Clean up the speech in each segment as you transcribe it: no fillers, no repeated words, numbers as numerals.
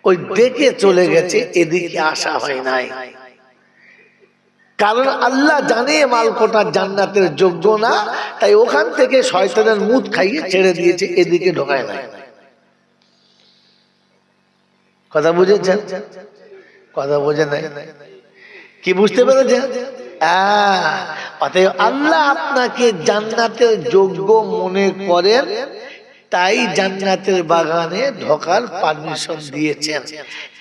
ওই দেখে চলে গেছে, এদিকে আসা হয় নাই। কারণ আল্লাহ জানে মালকোটা জান্নাতের যোগ্য না, তাই ওখান থেকে শয়তানের মুদ খাইয়ে ছেড়ে দিয়েছে, এদিকে ঢোকায় নাই। কথা বুঝেছেন? কথা বোঝে নাই? কি বুঝতে পেরেছেন? অতএব আল্লাহ আপনাকে জান্নাতের যোগ্য মনে করেন, তাই জান্নাতের বাগানে ঢোকার পারমিশন দিয়েছেন।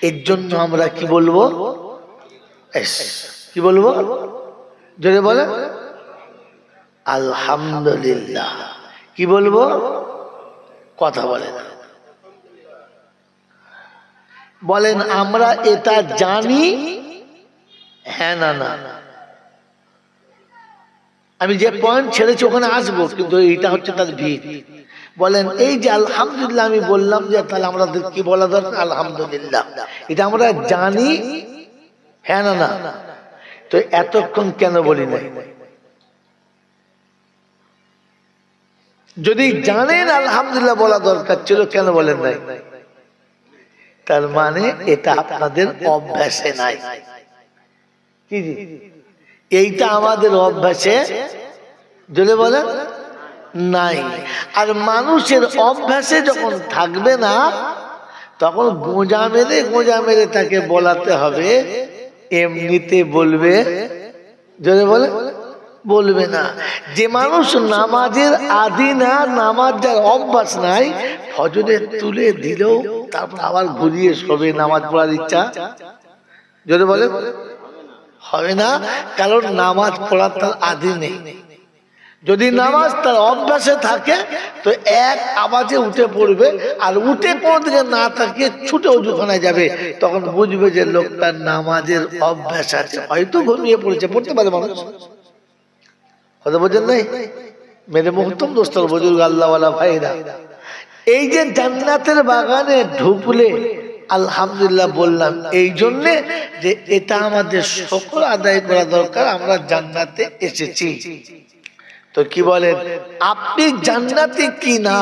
এর জন্য আমরা কি বলবো? কি বলবো? জোরে বলে আলহামদুলিল্লাহ। কি বলবো? কথা বলে না। বলেন আমরা এটা জানি, হ্যাঁ না না। আমি যে পয়েন্ট ছেড়েছি ওখানে আসবো, কিন্তু এটা হচ্ছে তার ভিড়। বলেন এই যে আলহামদুলিল্লাহ আমি বললাম, যে তাহলে আমাদের কি বলা দরকার? আলহামদুলিল্লাহ। এটা আমরা জানি, হ্যাঁ না না। তো এতক্ষণ কেন বলি নাই? যদি জানেন আলহামদুলিল্লাহ বলা দরকার ছিল, কেন বলেন নাই? তার মানে এটা আপনাদের অভ্যাসে নাই। কি এইটা আমাদের অভ্যাসে, যদি বলেন নাই। আর মানুষের অভ্যাসে যখন থাকবে না, তখন গোঁজা মেরে তাকে বলাতে হবে, এমনিতে বলবে, যদি বলে বলবে না। যে মানুষ নামাজের আদি না, নামাজ যার অভ্যাস নাই, ফজরে তুলে দিলেও তারপর আবার ঘুরিয়ে শোবে, নামাজ পড়ার ইচ্ছা যদি বলে হবে না, কারণ নামাজ পড়ার তার আদি নেই। যদি নামাজ তার অভ্যাসে থাকে, তো এক আওয়াজে উঠে পড়বে, আর উঠে কোনো দিকে না থাকে ছুটে ওযুখানায় যাবে, তখন বুঝবে যে লোকটার নামাজের অভ্যাস আছে। হয়তো ঘুমিয়ে পড়েছে, পড়তে পারে মানুষ। কথা বোঝেন নাই? মেরে মুহতম দোস্তর বুজুর্গ আল্লাহওয়ালা ভাইরা, এই যে জান্নাতের বাগানে ঢুকলে আলহামদুলিল্লাহ বললাম এই জন্যে যে এটা আমাদের শুকর আদায় করা দরকার, আমরা জান্নাতে এসেছি। তো কি বলেন, আপনি জান্নাতি কি না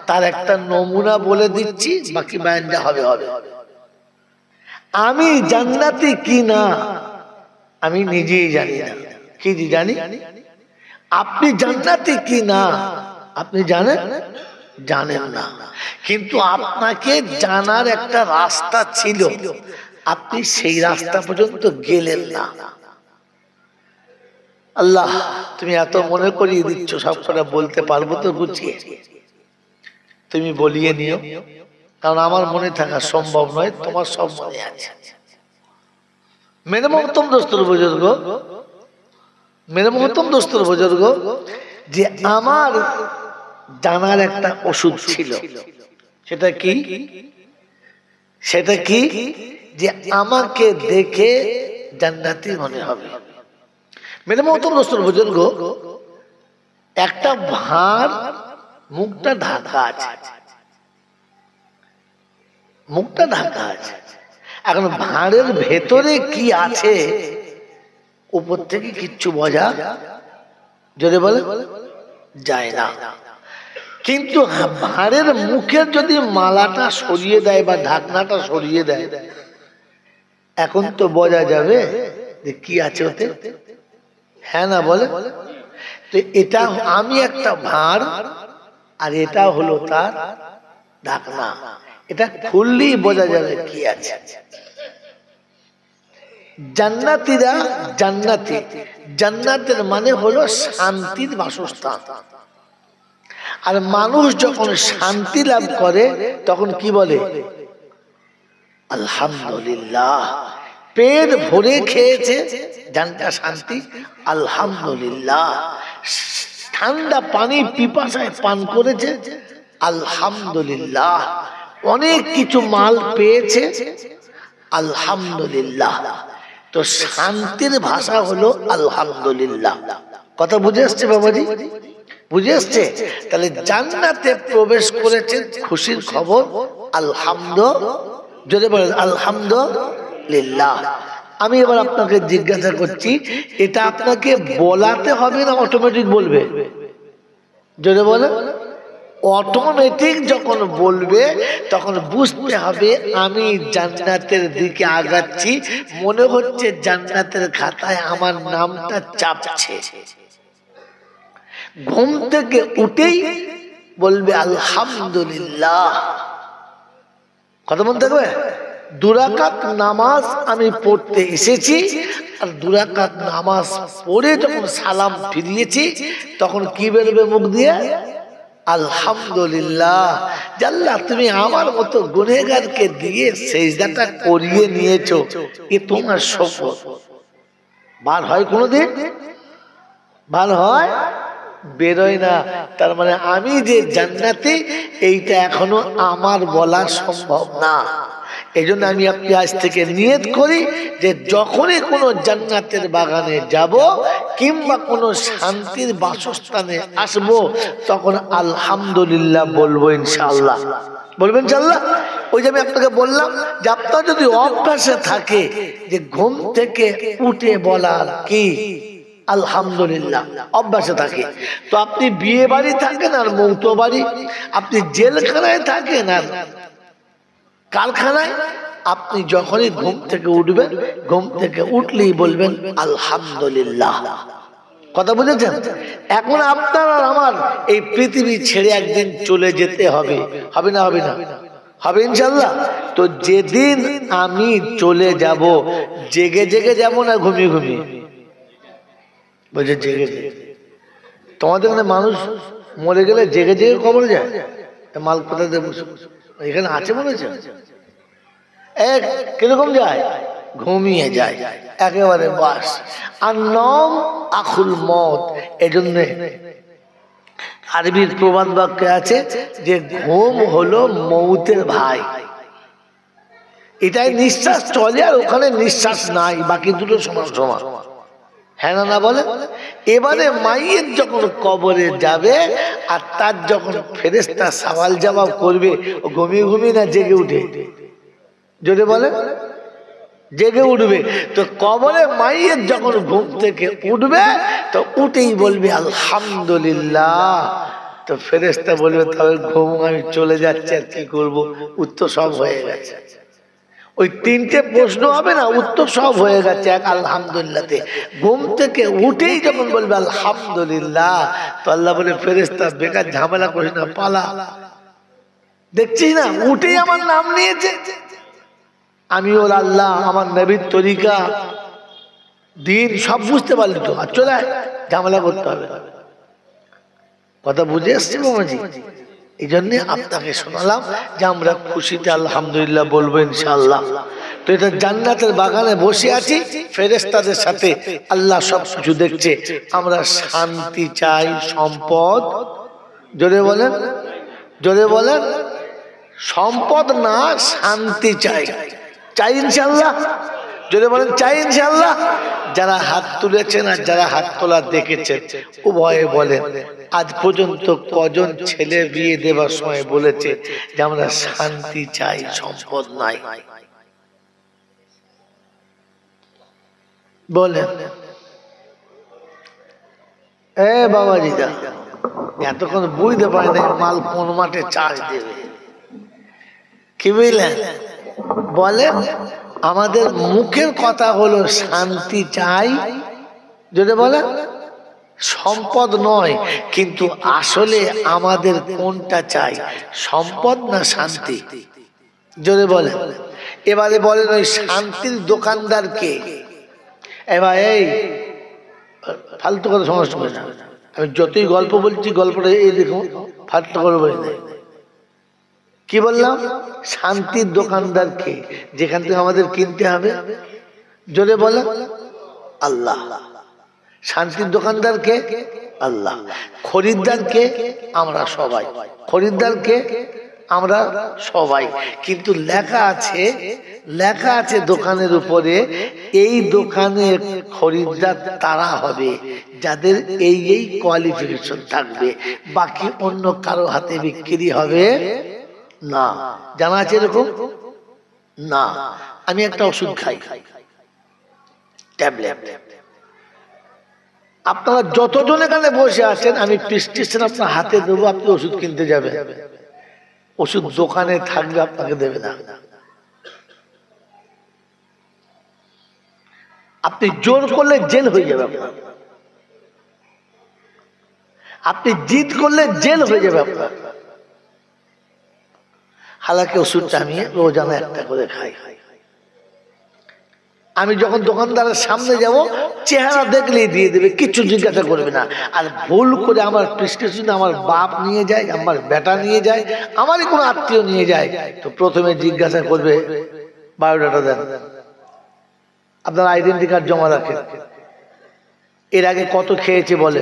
তার একটা নমুনা বলে দিচ্ছি, বাকি বায়ানটা হবে হবে। আমি জান্নাতি কি না আমি নিজেই জানি না। কি জানি? আপনি জান্নাতি কি না আপনি জানেন? জানেন না। কিন্তু আপনাকে জানার একটা রাস্তা ছিল, আপনি সেই রাস্তা পর্যন্ত গেলেন না। আল্লাহ তুমি এত মনে করিয়ে দিচ্ছ, সব কথা বলতে পারবো তো গুছিয়ে? তুমি বলিয়ে নিও, কারণ আমার মনে থাকা সম্ভব নয়, তোমার সব মনে আছে। মেরে মহতম দোস্তর বুজুর্গ, মেরে মহতম দোস্তর বুজুর্গ, যে আমার জানার একটা ওষুধ ছিল, সেটা কি? সেটা কি? যে আমাকে দেখে জান্নাতি মনে হবে। মেরে মহতম দোস্তর বুজুর্গ, একটা ভাঁড় মুখটা ঢাকা আছে, মুখটা ঢাকা আছে। এখন ভাঁড়ের ভেতরে কি আছে উপর থেকে কিচ্ছু বোঝা যদি বলে যায় না। কিন্তু ভাঁড়ের মুখের যদি মালাটা সরিয়ে দেয় বা ঢাকনাটা সরিয়ে দেয়, এখন তো বোঝা যাবে যে কি আছে ওতে, হ্যাঁ না বলে? তো এটা আমি একটা ভাঁড়, আর এটা হলো তার ঢাকনা। এটা খুললেই বোঝা যাবে কি আছে। জান্নাতীরা জান্নাতি, জান্নাতের মানে হলো শান্তির বাসস্থান। আর মানুষ যখন শান্তি লাভ করে তখন কি বলে? আলহামদুলিল্লাহ। পেট ভরে খেয়েছে, জানটা শান্তি, আলহামদুলিল্লাহ। ঠান্ডা পানি পিপাসায় পান করেছে, আলহামদুলিল্লাহ। অনেক কিছু মাল পেয়েছে, আলহামদুলিল্লাহ। তো শান্তির ভাষা হলো আলহামদুলিল্লাহ। কথা বুঝে আসছে বাবাজি? বুঝে আসছে? তাহলে জান্নাতে প্রবেশ করেছেন, খুশির খবর, আলহামদুলিল্লাহ। যদি বলেন আলহামদুলিল্লাহ। আমি এবার আপনাকে জিজ্ঞাসা করছি, এটা আপনাকে বলাতে হবে না অটোমেটিক বলবে? যদি বলে অটোমেটিক যখন বলবে তখন বুঝতে হবে আমি জান্নাতের দিকে আগাচ্ছি, মনে হচ্ছে জান্নাতের খাতায় আমার নামটা চাপছে। ঘুম থেকে উঠেই বলবে আলহামদুলিল্লাহ। কথা বলতে থাকবে, 2 রাকাত নামাজ আমি পড়তে এসেছি, আর 2 রাকাত নামাজ পড়ে যখন সালাম ফিরিয়েছি তখন কি বেরোবে মুখ দিয়ে? আলহামদুলিল্লাহ। আল্লাহ তুমি আমার মতো গুনেহগারকে দিয়ে সেজদাটা করিয়ে নিয়েছো, এ তোমার শকর। বার হয় কোনোদিন? বার হয়? বেরোয় না। তার মানে আমি যে জান্নাতে, এইটা এখনো আমার বলা সম্ভব না। এই জন্য আমি আপনি আজ থেকে নিয়ত করি যে যখনই কোনো জান্নাতের বাগানে যাব কিংবা কোনো শান্তির বাসস্থানে আসব তখন আলহামদুলিল্লাহ বলবো ইনশাআল্লাহ। বলবেন ইনশাআল্লাহ? ওই যে আমি আপনাকে বললাম যে আপনার যদি অভ্যাসে থাকে যে ঘুম থেকে উঠে বলার কি আলহামদুলিল্লাহ অভ্যাসে থাকে, তো আপনি বিয়ে বাড়ি থাকেন আর মৌত বাড়ি, আপনি জেলখানায় থাকেন আর কারখানায়, আপনি যখনই ঘুম থেকে উঠবেন, ঘুম থেকে উঠলেই বলবেন আলহামদুলিল্লাহ। কথা বুঝেছেন? এখন আপনার আর আমার এই পৃথিবী ছেড়ে একদিন চলে যেতে হবে, হবে না? হবে না? হবে ইনশাআল্লাহ। তো যেদিন আমি চলে যাব, জেগে জেগে যাব না ঘুমিয়ে ঘুমিয়ে? বলছে জেগে জেগে। তোমাদের এখানে মানুষ মরে গেলে জেগে জেগে কবরে যায়? মাল কোথা দিয়ে এখানে আছে মনে হচ্ছে? এক কিরকম যায়? ঘুমিয়ে যায় একেবারে, বাস। আর নম আখুল মত। এজন্য আরবির প্রবাদ বাক্যে আছে যে ঘুম হলো মৌতের ভাই। এটাই নিঃশ্বাস চলে আর ওখানে নিঃশ্বাস নাই, বাকি দুটো সমান সমান। হ্যাঁ না বলে? এবারে মাইয়ের যখন কবরে যাবে আর তার যখন ফেরেশতা সওয়াল জবাব করবে, ও ঘুমিয়ে ঘুমিয়ে না জেগে উঠে? যদি বলে জেগে উঠবে। তো কবরে মাইয়ের যখন ঘুম থেকে উঠবে তো উঠেই বলবে আলহামদুলিল্লাহ। তো ফেরেশতা বলবে তবে ঘুম আমি চলে যাচ্ছি, আর কি করবো, উত্তর সব হয়ে গেছে। ওই 3টে প্রশ্ন হবে না, উত্তর সব হয়ে গেছে এক আলহামদুলিল্লাহতে। ঘুম থেকে উঠেই যখন বলবে আলহামদুলিল্লাহ, তো আল্লাহ বলে ফেরেশতা বেকার ঝামেলা করিস না, পালা। দেখছিস না, উঠেই আমার নাম নিয়েছে। আমি ওর আল্লাহ, আমার নবীর তরিকা দিন সব বুঝতে পারলি তো, আর চলে ঝামেলা করতে হবে। কথা বুঝে এসছি বাবাজি? এই জন্য আপনাকে শোনালাম যে আমরা খুশিতে আলহামদুলিল্লাহ বলবো ইনশাআল্লাহ। তো এটা জান্নাতের বাগানে বসে আছি ফেরেশতাদের সাথে, আল্লাহ সব কিছু দেখছে। আমরা শান্তি চাই, সম্পদ। জোরে বলেন, জোরে বলেন। সম্পদ না, শান্তি চাই। চাই ইনশাআল্লাহ? যদি বলেন চাই ইনশাআল্লাহ। যারা হাত তুলেছেন আর যারা হাত তোলা দেখেছেন উভয়ে বলেন আজ পর্যন্ত কজন ছেলে বিয়ে দেবার সময় বলেছে যে আমরা শান্তি চাই, সম্পদ নাই? বলেন। এ বাবাজিদা এতক্ষণ বুঝতে পারে না মাল কোন মাঠে চাষ দেবে। কি বুঝলেন? বলে আমাদের মুখের কথা হলো শান্তি চাই, যদি বলে সম্পদ নয়, কিন্তু আসলে আমাদের কোনটা চাই, সম্পদ না শান্তি? যদি বলে। এবারে বলেন ওই শান্তির দোকানদার কে? এবার এই ফালতু কথা সমস্যা করে না, আমি যতই গল্প বলছি গল্পটা এই দেখুন ফালতু করে বলে দেয়। কি বললাম? শান্তির দোকানদার কে, যেখান থেকে আমাদের কিনতে হবে? জোরে বলে আল্লাহ। শান্তির দোকানদার কে? আল্লাহ। খরিদ্দার কে? আমরা সবাই। খরিদ্দার কে? আমরা সবাই। কিন্তু লেখা আছে দোকানের উপরে এই দোকানে খরিদ্দার তারা হবে যাদের এই এই কোয়ালিফিকেশন থাকবে, বাকি অন্য কারো হাতে বিক্রি হবে না। জানা আছে এরকম? না। আমি একটা ওষুধ খাই, ট্যাবলেট, আপনারা যতজন এখানে বসে আছেন আমি প্রেসক্রিপশন আপনার হাতে দেবো, আপনি ওষুধ কিনতে যাবেন, ওষুধ দোকানে থাকবে আপনাকে দেবে না। আপনি জোর করলে জেল হয়ে যাবে আপনার, আপনি জিদ করলে জেল হয়ে যাবে আপনার। হালাকি ওষুধটা আমি রোজানা একটা করে খাই। আমি যখন দোকানদারের সামনে যাব চেহারা দেখলেই দিয়ে দেবে, কিছু জিজ্ঞাসা করবে না। আর ভুল করে আমার প্রেসক্রিপশন আমার বাপ নিয়ে যায়, আমার বেটা নিয়ে যায়, আমারই কোনো আত্মীয় নিয়ে যায়, তো প্রথমে জিজ্ঞাসা করবে বায়োডাটা দেন, আপনার আইডেন্টি কার্ড জমা রাখেন, এর আগে কত খেয়েছে বলে,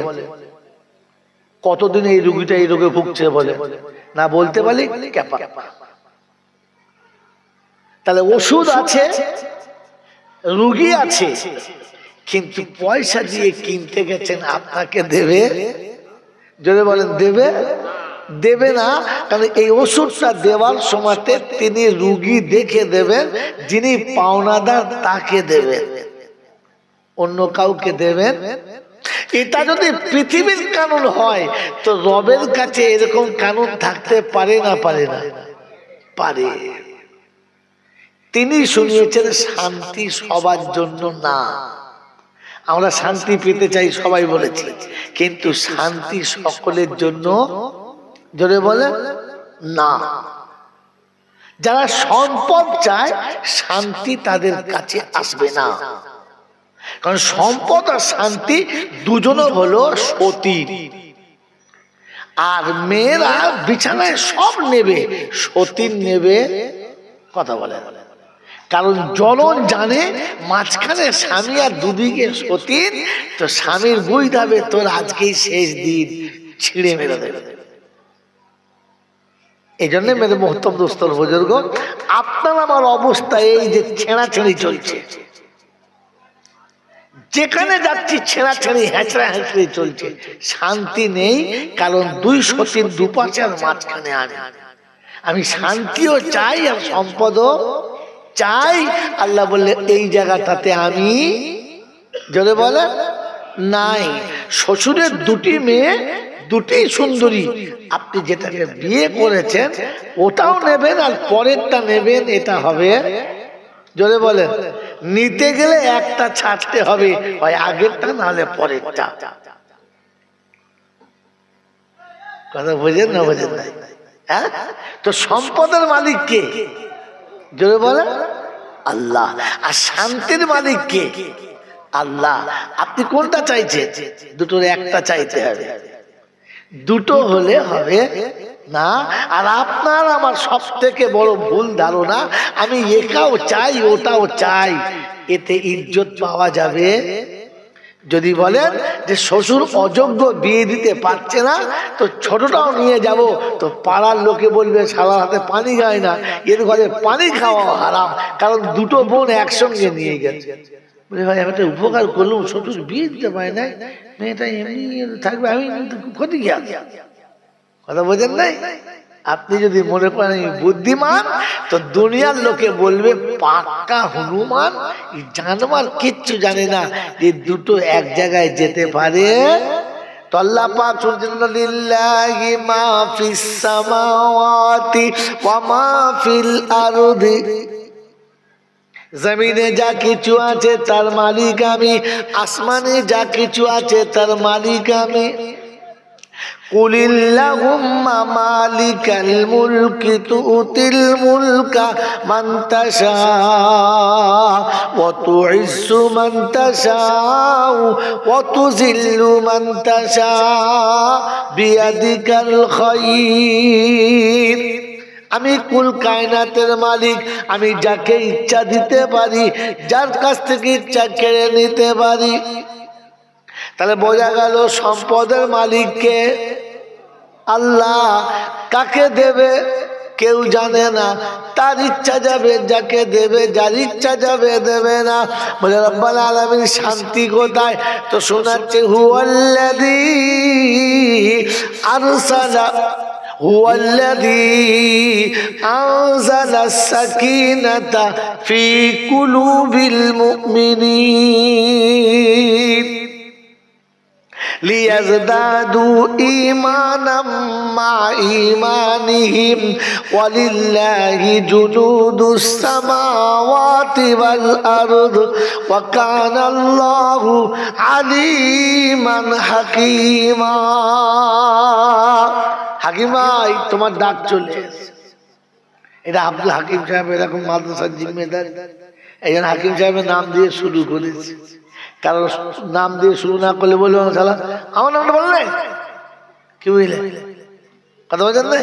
কতদিন এই রোগীটা এই রোগে ভুগছে বলে, না বলতে পারলে ক্যাপা। তাহলে ওষুধ আছে, রোগী আছে, কিন্তু পয়সা দিয়ে কিনতে গেছেন, আপনাকে দেবে, যদি বলেন দেবে, দেবে না। কারণ এই ওষুধটা দেওয়ার সময়তে তিনি রোগী দেখে দেবেন, যিনি পাওনাদার তাকে দেবেন, অন্য কাউকে দেবেন। এটা যদি পৃথিবীর কানুন হয় তো রবের কাছে এরকম কানুন থাকতে পারে না? পারে না? পারে। তিনি শুনিয়েছেন শান্তি সবার জন্য না। আমরা শান্তি পেতে চাই সবাই বলেছি, কিন্তু শান্তি সকলের জন্য জোরে বলে না। যারা সম্পদ চায় শান্তি তাদের কাছে আসবে না, কারণ সম্পদ আর শান্তি দুজনে হলো সতী। আর মেয়েরা বিছানায় সব নেবে, সতীর নেবে কথা বলে, কারণ জনন জানে মাঝখানে স্বামী আর দুদিকে সতীর, তো স্বামীর বই যাবে তোর আজকেই শেষ দিন, ছিঁড়ে মেরে দেবে। এই জন্য মেরে মোহতম দোস্তর বুজুর্গ, আপনার আমার অবস্থা এই যে ছেঁড়াছেঁড়ি চলছে, যেখানে যাচ্ছি ছেঁড়াছেঁড়ি হ্যাঁচড়া হ্যাঁচড়ি চলছে, শান্তি নেই। কারণ দুই সতীর দুপাশে আর মাঝখানে আমি শান্তিও চাই আর সম্পদও চাই। আল্লাহ বললে এই জায়গাটাতে আমি জোরে বলে নাই। শ্বশুরের দুটি মেয়ে, দুটি সুন্দরী, আপনি যেটাকে বিয়ে করেছেন ওটাও নেবেন আর পরেরটা নেবেন, এটা হবে জোরে বলেন। নিতে গেলে একটা ছাড়তে হবে, হয় আগেরটা নাহলে পরেরটা। কথা বোঝেন না? বোঝেন নাই? হ্যাঁ, তো সম্পদের মালিক কে? জোরে বলেন আল্লাহ। আর শান্তির মালিক কে? আল্লাহ। আপনি কোনটা চাইছেন? দুটোর একটা চাইতে হবে, দুটো হলে হবে না। আর আপনার আমার সব থেকে বড় ভুল ধারণা, আমি এটাও চাই ওটাও চাই, এতে ইজ্জত পাওয়া যাবে। যদি বলেন যে শ্বশুর অযোগ্য, বিয়ে দিতে পারছে না, তো ছোটটাও নিয়ে যাব, তো পাড়ার লোকে বলবে সারা হাতে পানি গায় না, এর ঘরে পানি খাওয়া হারাম, কারণ দুটো বোন একসঙ্গে নিয়ে গেছে। বলে ভাই আমি একটা উপকার করলাম, শ্বশুর বিয়ে দিতে পারে নাই, মেয়েটা এমনি থাকবে, আমি ক্ষতি কি? কথা বোঝেন নাই? আপনি যদি মনে করেন বুদ্ধিমান, তো দুনিয়ার লোকে বলবে পাক্কা হনুমান, জানবার কিচ্ছু জানে না, যে দুটো এক জায়গায় যেতে পারে। তো আল্লাহ পাক শুনছেন লিল্লাহি মা ফিস সামাওয়াতি ওয়া মা ফিল আরদি, জমিনে যা কিছু আছে তার মালিক আমি, আসমানে যা কিছু আছে তার মালিক আমি। কুলিল্লাহুম্মা মালিকাল মুলকি তুতিল মুলকা মান তাশা ওয়া তুইজ্জু মান তাশা ওয়া তুযিল্লু মান তাশা বিয়াদিকাল খায়র। আমি কুল কায়নাতের মালিক, আমি যাকে ইচ্ছা দিতে পারি, যার কাছ থেকে ইচ্ছা কেড়ে নিতে পারি। তাহলে বোঝা গেল সম্পদের মালিককে আল্লাহ। কাকে দেবে কেউ জানে না, তার ইচ্ছা যাবে যাকে দেবে, যার ইচ্ছা যাবে দেবে না। বলে রব্বুল আলামিন শান্তি কোথায়? তো শোনাচ্ছে হুয়াল্লাযী আরসালা হুয়াল্লাযী আনজালাস সাকিনাতা ফি কুলুবিল মুমিনিন। লিয়াজদাদু ঈমানাম মা ঈমানিহিম ওয়ালিল্লাহি জুনুদুস সামাওয়াতি ওয়াল আরদ ওয়া কানাল্লাহু আলিমান হাকীমা। হাকিমা, তোমার ডাক চলে এসেছে। এটা আব্দুল হাকিম সাহেব এরকম মাদ্রাসার জিম্মেদার। এই জন্য হাকিম সাহেবের নাম দিয়ে শুরু করেছে। কারণ নাম দিয়ে শুরু না করলে বলবে আমার নামটা বললে কি বুঝলে, কথা বলছেন না?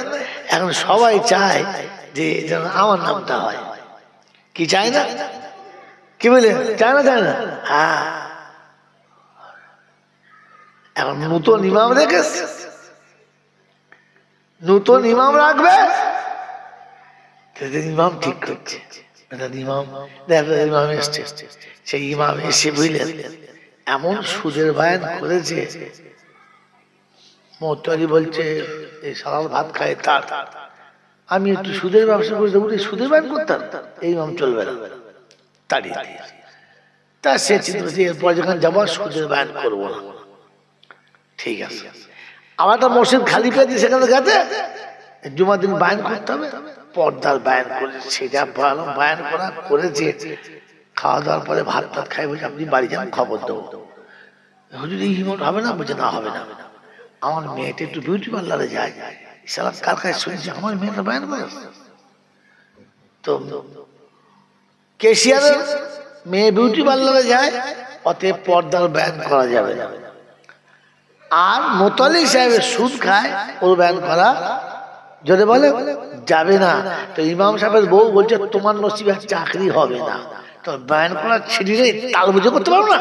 এখন সবাই চায় যে যেন আমার নামটা হয়। কি চায় না? কি বুঝলে, চায় না? চায় না? হ্যাঁ। এখন নতুন ইমাম রেখেছে, নতুন ইমাম রাখবে, ইমাম ঠিক করছে। ইমাম এসছে, সেই ইমাম এসে বুঝলেন এমন সুদের বায়ান করেছে। মোহতারি বলছে এই সালাল ভাত খায় তার, আমি একটু সুদের ব্যবসা করে দেবো, সুদের বায়ান করতাম, এই ইমাম চলবে না, তাড়িয়ে দিয়ে। তা সে চিন্তা করছে এরপর যখন যাবো সুদের বায়ান করবো না। ঠিক আছে, আমার একটা মসজিদ খালি পেয়েছি, সেখানে গেছে জুমার দিন বায়ান করতে হবে, পর্দার বায়ান করেছে। সেটা ভালো বায়ান করেছে। খাওয়া দাওয়ার পরে ভাত ভাত খাই, বলছে আপনি বাড়ি যান, খবর দেবো। হুজুর এই হিমট হবে না? বলছে না, হবে না। আমার মেয়েটা একটু বিউটি পার্লারে যায়, সালাম কার কাছে শুনেছি আমার মেয়েটা বায়ান করে। তো কেশিয়ারের মেয়ে বিউটি পার্লারে যায়, অতএব পর্দার বায়ান করা যাবে না। আর মোতালি সাহেবের সুদ খায়, ওর বায়ান করা যদি বলে যাবে না। তো ইমাম সাহেবের বউ বলছে তোমার নসিবে চাকরি হবে না, তো বায়ান করার ছিড়ে তাল বুঝে করতে পারো না।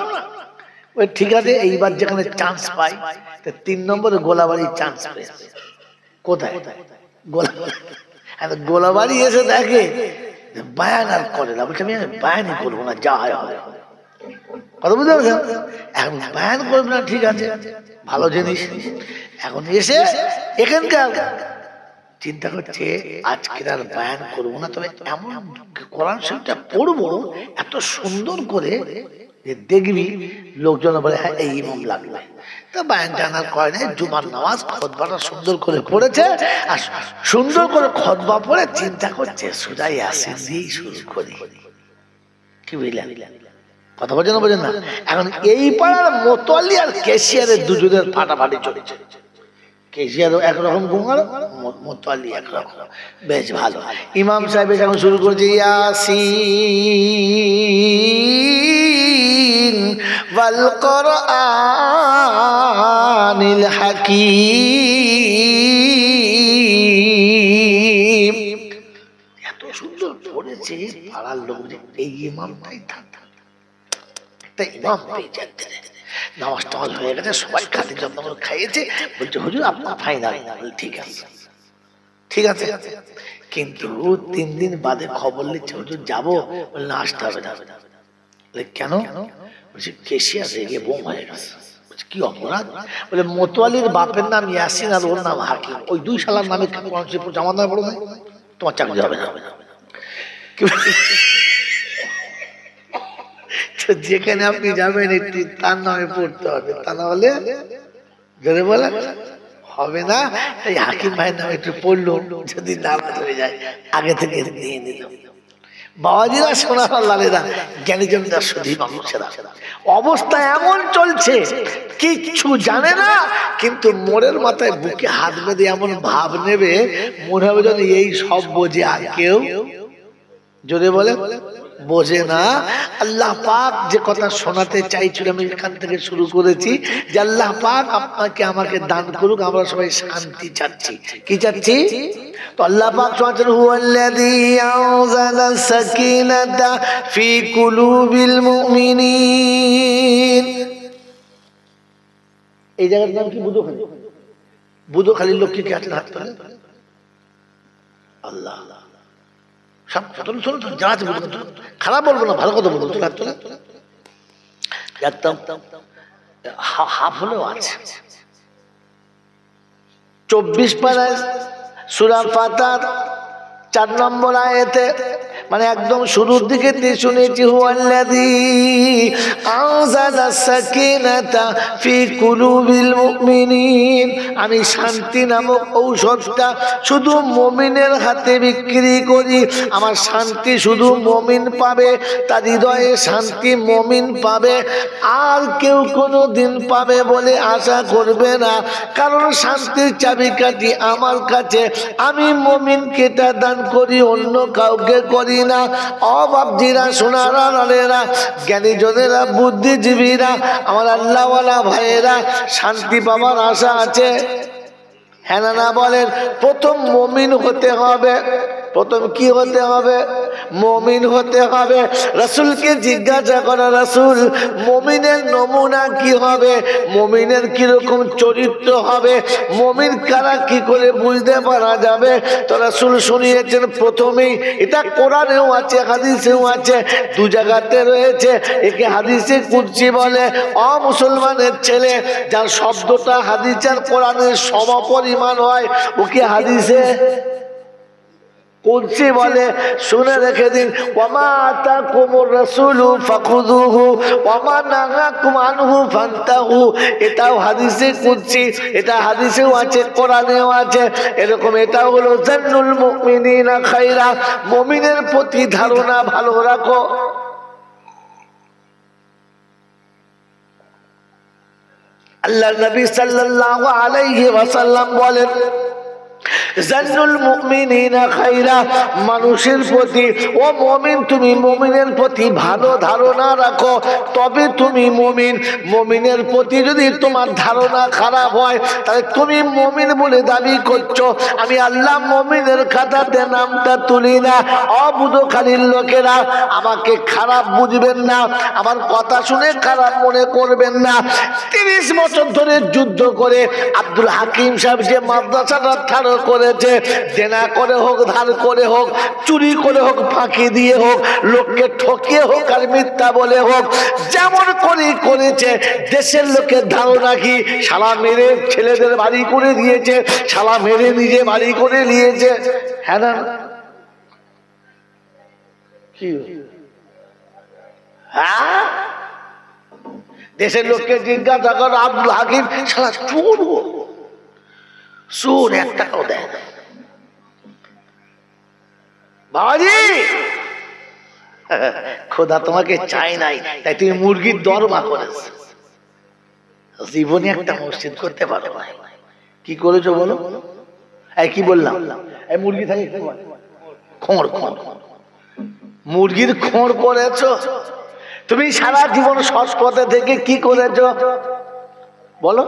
ওই ঠিক আছে, এইবার যেখানে চান্স পাই, 3 নম্বরে গোলাবাড়ির চান্স পেয়েছে। কোথায়? গোলাবাড়ি এসে দেখে বায়ান আর করে না, বলছে আমি বায়ানই করবো না, যা হয় হবে। কথা বুঝতে পারছেন? এখন বায়ান করবে না, ঠিক আছে, ভালো জিনিস। এখন এসে এখানকার চিন্তা করছে আজকে আর বায়ান করবো না, তবে এমন কোরআন শরীফটা পড়বো এত সুন্দর করে যে দেখবি লোকজন বলে হ্যাঁ এই ইমাম লাগবে। তা বায়ান টানার করে না, জুমার নামাজ খুতবাটা সুন্দর করে পড়েছে। আর সুন্দর করে খুতবা পড়ে চিন্তা করছে সুরা ইয়াসিন দিয়েই শুরু করি। কি বুঝলেন? কথা বলছেন না? বোঝেন না? এখন এই পাড়ার মোতালি আর কেশিয়ারের দুজনের ফাটাফাটি চলেছে। কেশিয়ারও একরকম গুঙ্গার, মোতালি একরকম। বেশ ভালো। ইমাম সাহেব যখন শুরু করেছে ইয়াসিন ওয়াল কুরআনিল হাকীম, এত সুন্দর পড়েছে পাড়ার লোক যে এই ইমামটাই থাকতে একটা ইমাম পেয়ে যাচ্ছে। নামাজ টামাজ হয়ে গেছে, সবাই খালি যত্ন করে খাইয়েছে। বলছে হুজুর আপনার ফাইনাল। ঠিক আছে, ঠিক আছে। কিন্তু 3 দিন বাদে খবর নিচ্ছে হুজুর যাবো, বলে না আসতে হবে না। কেন? বলছে কেশিয়ার রেগে বোম হয়ে গেছে। কি অপরাধ? বলে মোতোয়ালির বাপের নাম ইয়াসিন আর ওর নাম হাকিম, ওই 2 শালার নামে আমার নামে পড়ো নাই, তোমার চাকরি হবে না। যেখানে আপনি যাবেন একটু তার নামে পড়তে হবে, তা না হলে যদি বলে হবে না। এই হাকিম ভাইয়ের নামে একটু পড়লো, যদি নারাজ হয়ে যায় আগে থেকে নিয়ে নিল। বাবাজিরা, সোনার লালেরা, জ্ঞানী জমিদার শুধু মানুষেরা অবস্থা এমন চলছে, কিচ্ছু জানে না, কিন্তু মোড়ের মাথায় বুকে হাত বেঁধে এমন ভাব নেবে মনে হবে যেন এই সব বোঝে, আর কেউ যদি বলে বোঝে না। আল্লাহ পাক যে কথা শোনাতে চাইছিল আমি এখান থেকে শুরু করেছি, যে আল্লাহ পাক আপনাকে আমাকে দান করুক, আমরা সবাই শান্তি চাচ্ছি। কি চাচ্ছি? তো আল্লাহ পাক শোনাচ্ছেন হুয়াল্লাযী আনজালা সাকিনাতা ফি কুলুবিল মুমিনিন। এই জায়গার নাম কি? বুদুখালী। বুদুখালীর লোক কি আছে? হাত তোলে। আল্লাহ সব যা আছে খারাপ বলবো না, ভালো কথা বলবো। একদম হাফ হলেও আছে। 24 পারায় সূরা ফাতিহার 4 নম্বর আয়াতে মানে একদম শুরুর দিকে শুনেছি হুয়াল্লাযী আনজালাস সাকিনাতা ফি কুলুবিল মুমিনিন, আমি শান্তি নামক ঔষধটা শুধু মুমিনের হাতে বিক্রি করি। আমার শান্তি শুধু মুমিন পাবে, তার হৃদয়ে শান্তি মুমিন পাবে, আর কেউ কোনো দিন পাবে বলে আশা করবে না। কারণ শান্তির চাবিকাঠি আমার কাছে, আমি মুমিনকে এটা দান করি, অন্য কাউকে করি না। অবাবজিরা, সোনারা, নারেরা, জ্ঞানীজনেরা, বুদ্ধিজীবীরা, আমার আল্লাহওয়ালা ভাইয়েরা, শান্তি পাওয়ার আশা আছে? হ্যাঁ না বলেন? প্রথম মুমিন হতে হবে। প্রথম কি হতে হবে? মুমিন হতে হবে। রাসূলকে জিজ্ঞাসা করা, রাসূল মুমিনের নমুনা কি হবে? মুমিনের কিরকম চরিত্র হবে? মুমিন কারা, কি করে বুঝতে পারা যাবে? তো রাসূল শুনিয়েছেন প্রথমেই, এটা কোরআনেও আছে হাদিসেও আছে, দু জায়গাতে রয়েছে। একে হাদিসে কুদসি বলে। মুসলমানের ছেলে যার শব্দটা হাদিস আর কোরআনের সমপরিমাণ হয়, ওকে হাদিসে কুদসি বলে। শুনে রেখে দিন, ওয়ামা আতাকুমুর রাসূলু ফাখুযুহু ওয়ামা নাহাকুম আনহু ফান্তাহু, এটাও হাদিসে কুদসি, এটা হাদিসেও আছে কোরআনেও আছে। এরকম এটাও হলো জান্নুল মুমিনিনা খায়রা, মুমিনের প্রতি ধারণা ভালো রাখো। আল্লাহর নবী সাল্লাল্লাহু আলাইহি ওয়াসাল্লাম বলেন, জান্নুল মুমিনিনা খায়রা, মানুষের প্রতি, ও মুমিন তুমি মুমিনের প্রতি ভালো ধারণা রাখো, তবে তুমি মুমিন। মুমিনের প্রতি যদি তোমার ধারণা খারাপ হয়, তাহলে তুমি মুমিন বলে দাবি করছো। আমি আল্লাহ মুমিনের খাতাতে নামটা তুলি না। অবুধখালীর লোকেরা আমাকে খারাপ বুঝবেন না, আমার কথা শুনে খারাপ মনে করবেন না। 30 বছর ধরে যুদ্ধ করে আব্দুল হাকিম সাহেব যে মাদ্রাসাটা ঠাড়ো করেছে, দেনা করে হোক, ধার করে হোক, চুরি করে হোক, ফাঁকি দিয়ে হোক, লোককে ঠকিয়ে হোক আর মিথ্যা বলে হোক, যেমন করে করেছে, দেশের লোকের ধারণা কি শালা মেরে ছেলেদের বাড়ি করে দিয়েছে, শালা মেরে নিজে বাড়ি করে নিয়েছে। হ্যাঁ না? কি হ্যাঁ, দেশের লোককে জিজ্ঞাসা করো, আব্দুল হাকিম শালা চোর, চোর, 1 টাকাও দেয় না। বাবাজি, খোদা তোমাকে চাই নাই, তাই তুমি মুরগির দরমা করেছ। জীবনে একটা মসজিদ করতে পারো না। কি করেছো বলো? এই কি বললাম? এই মুরগি থাকে খোঁড়, মুরগির খোঁড় করেছো। তুমি সারা জীবন সৎ পথে থেকে কি করেছো বলো?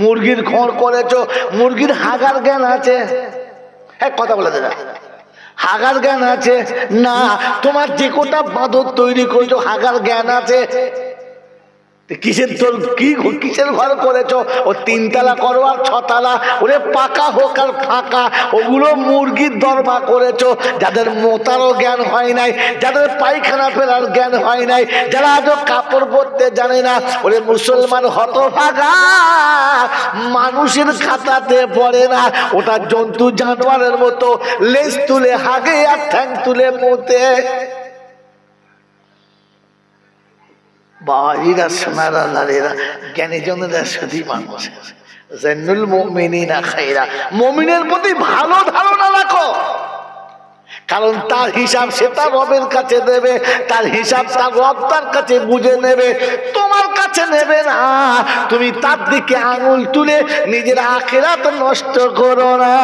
মুরগির খোঁড় করেছো। মুরগির হাগার জ্ঞান আছে? হ্যাঁ, কথা বলে দেনা, হাগার জ্ঞান আছে না? তোমার যে কোটা বাঁদর তৈরি করেছো, হাগার জ্ঞান আছে? কিসের তোর কি, কিসের ঘর করেছো? ও 3 তলা করো আর 6 তলা, ওরে পাকা হোক আর ফাঁকা, ওগুলো মুরগির দরমা করেছো। যাদের মোতারও জ্ঞান হয় নাই, যাদের পায়খানা ফেরার জ্ঞান হয় নাই, যারা আজও কাপড় পরতে জানে না, ওরে মুসলমান হতভাগা, মানুষের খাতাতে পড়ে না। ওটা জন্তু জানোয়ারের মতো লেজ তুলে হাগে আর ঠ্যাং তুলে মোতে। বাবাজিরা, সোনারা, নারীরা, জ্ঞানীজনেরা, শুধু মানুষ। জান্নুল মুমিনিনা খায়রা, মুমিনের প্রতি ভালো ধারণা রাখো। কারণ তার হিসাব সে তার রবের কাছে দেবে, তার হিসাব তার রব তার কাছে বুঝে নেবে, তোমার কাছে নেবে না। তুমি তার দিকে আঙুল তুলে নিজের আখিরাত নষ্ট করো না।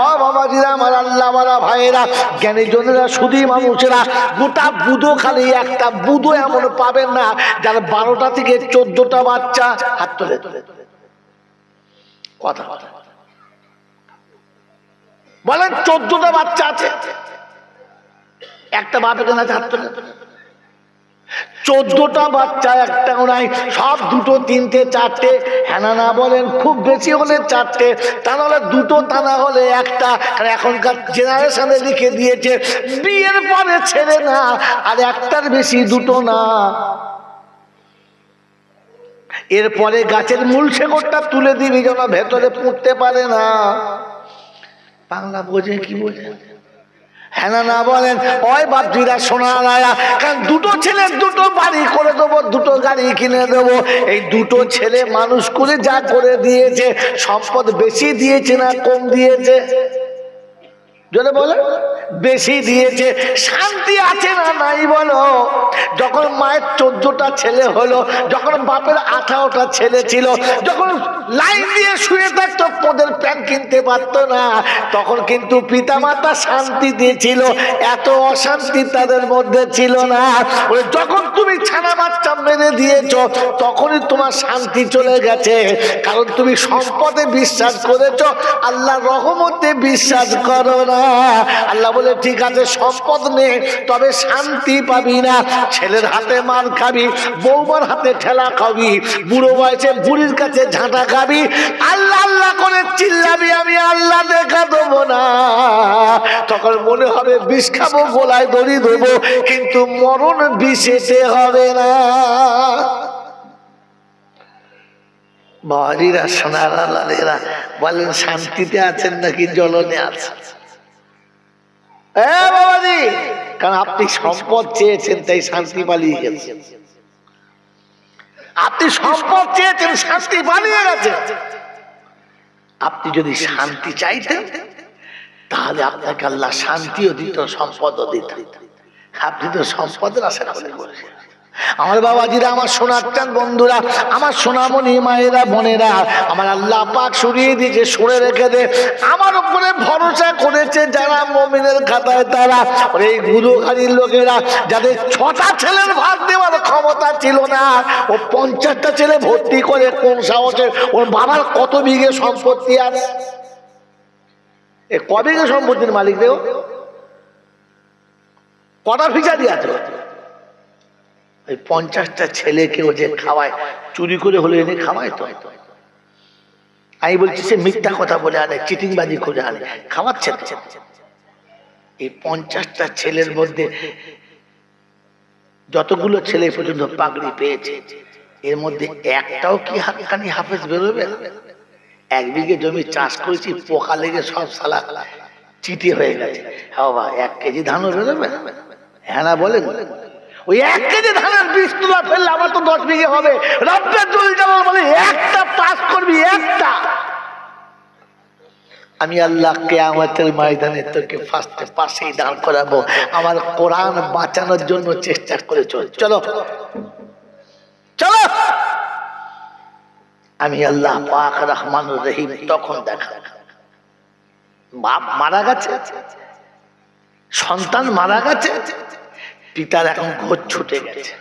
ও বাবাজিরা, আমার আল্লাহওয়ালা ভাইয়েরা, জ্ঞানীজনেরা, শুধু মানুষেরা, গোটা বুধো খালি একটা বুধো এমন পাবেন না যার 12টা থেকে 14টা বাচ্চা। হাত তুলে কথা বলেন, 14টা বাচ্চা আছে, একটা বাপের কাছে হাত তুলে। 14টা বাচ্চা একটাও নাই, সব 2, 3, 4টে। হ্যাঁ না বলেন? খুব বেশি হলে 4টে, তা নাহলে 2, তা না হলে 1টা। এখনকার জেনারেশনে লিখে দিয়েছে বিয়ের পরে ছেড়ে না, আর 1টার বেশি 2 না। এরপরে গাছের মূল শেকড়টা তুলে দিবি যেন ভেতরে পুঁততে পারে না। বাংলা বোঝে কি বোঝে? হ্যাঁ না বলেন? ওই বাপজিরা সোনারায়া, কারণ দুটো ছেলে দুটো বাড়ি করে দেবো, দুটো গাড়ি কিনে দেবো। এই দুটো ছেলে মানুষ করে যা করে দিয়েছে, সম্পদ বেশি দিয়েছে না কম দিয়েছে? যদি বলে বেশি দিয়েছে। শান্তি আছে না নাই বলো? যখন মায়ের 14টা ছেলে হলো, যখন বাপের 18টা ছেলে ছিল, যখন লাইন দিয়ে শুয়ে থাকতো, পদের প্যান্ট কিনতে পারতো না, তখন কিন্তু পিতামাতা শান্তি দিয়েছিল। এত অশান্তি তাদের মধ্যে ছিল না। যখন তুমি ছানা বাচ্চা মেরে দিয়েছো, তখনই তোমার শান্তি চলে গেছে। কারণ তুমি সম্পদে বিশ্বাস করেছো, আল্লাহ রহমতে বিশ্বাস করো না। আল্লাহ বলে ঠিক আছে, সম্পদ নে, তবে শান্তি পাবি না। ছেলের হাতে মার খাবি, বৌমার হাতে ঠেলা খাবি, বুড়ো বয়সে বুড়ির কাছে ঝাঁটা খাবি, আল্লাহ আল্লাহ করে চিল্লাবি, আমি আল্লাহ দেখা দেবো না। তখন মনে হবে বিষ খাবো, গোলায় দড়ি দেবো, কিন্তু মরণ বিষেতে হবে না। বাড়িরা সোনারা লালেরা বলেন, শান্তিতে আছেন নাকি জ্বলনে আছেন? বাবাজি, কারণ আপনি সম্পদ চেয়েছেন তাই শান্তি পালিয়ে গেছে। আপনি সম্পদ চেয়েছেন, শান্তি পালিয়ে গেছে। আপনি যদি শান্তি চাইতেন, তাহলে আপনাকে আল্লাহ শান্তিও দিত, সম্পদও দিত। আপনি তো সম্পদের আশা করে বসে। আমার বাবাজিরা, আমার সোনার চাঁদ বন্ধুরা, আমার সোনামণি মায়েরা, বোনেরা, আমার আল্লাহ পাক শুনিয়ে দিয়েছে, শুনে রেখে দে। আমার উপরে ভরসা করেছে যারা মুমিনের খাতায়, তারা এই গুরুখানির লোকেরা, যাদের 6টা ছেলের ভাত দেওয়ার ক্ষমতা ছিল না, ও 50টা ছেলে ভর্তি করে কোন সাহসে? ওর বাবার কত বিঘে সম্পত্তি আছে? ক বিঘে সম্পত্তির মালিক দেও? কটা ফিসা দিয়েছে? ওই 50টা ছেলেকে ও যে খাওয়ায়, চুরি করে হলে এনে খাওয়ায়। তো আমি বলছি, সে মিথ্যা কথা বলে আনে, চিটিংবাজি করে আনে, খাওয়াচ্ছে। এই 50টা ছেলের মধ্যে যতগুলো ছেলে পর্যন্ত পাগড়ি পেয়েছে, এর মধ্যে একটাও কি হাক্কানি হাফেজ বেরোবে? 1 বিঘে জমি চাষ করেছি, পোকা লেগে সব সালা চিটি হয়ে গেছে। হ্যাঁ বা 1 কেজি ধানও বেরোবে? হ্যাঁ না বলেন? ওই 1 কেজি ধানের বীজ তুলা ফেললে আমার তো 10 বিঘে হবে। রব্বের জল জালাল বলে, একটা পাস করবি, একটা। আমি আল্লাহ কিয়ামতের ময়দানে তোকে ফার্স্টে পাশেই দাঁড় করাবো। আমার কোরআন বাঁচানোর জন্য চেষ্টা করে চলো চলো। আমি আল্লাহ পাক রহমানুর রহিম তখন দেখা, বাপ মারা গেছে, সন্তান মারা গেছে, পিতার এখন ঘোর ছুটে গেছে,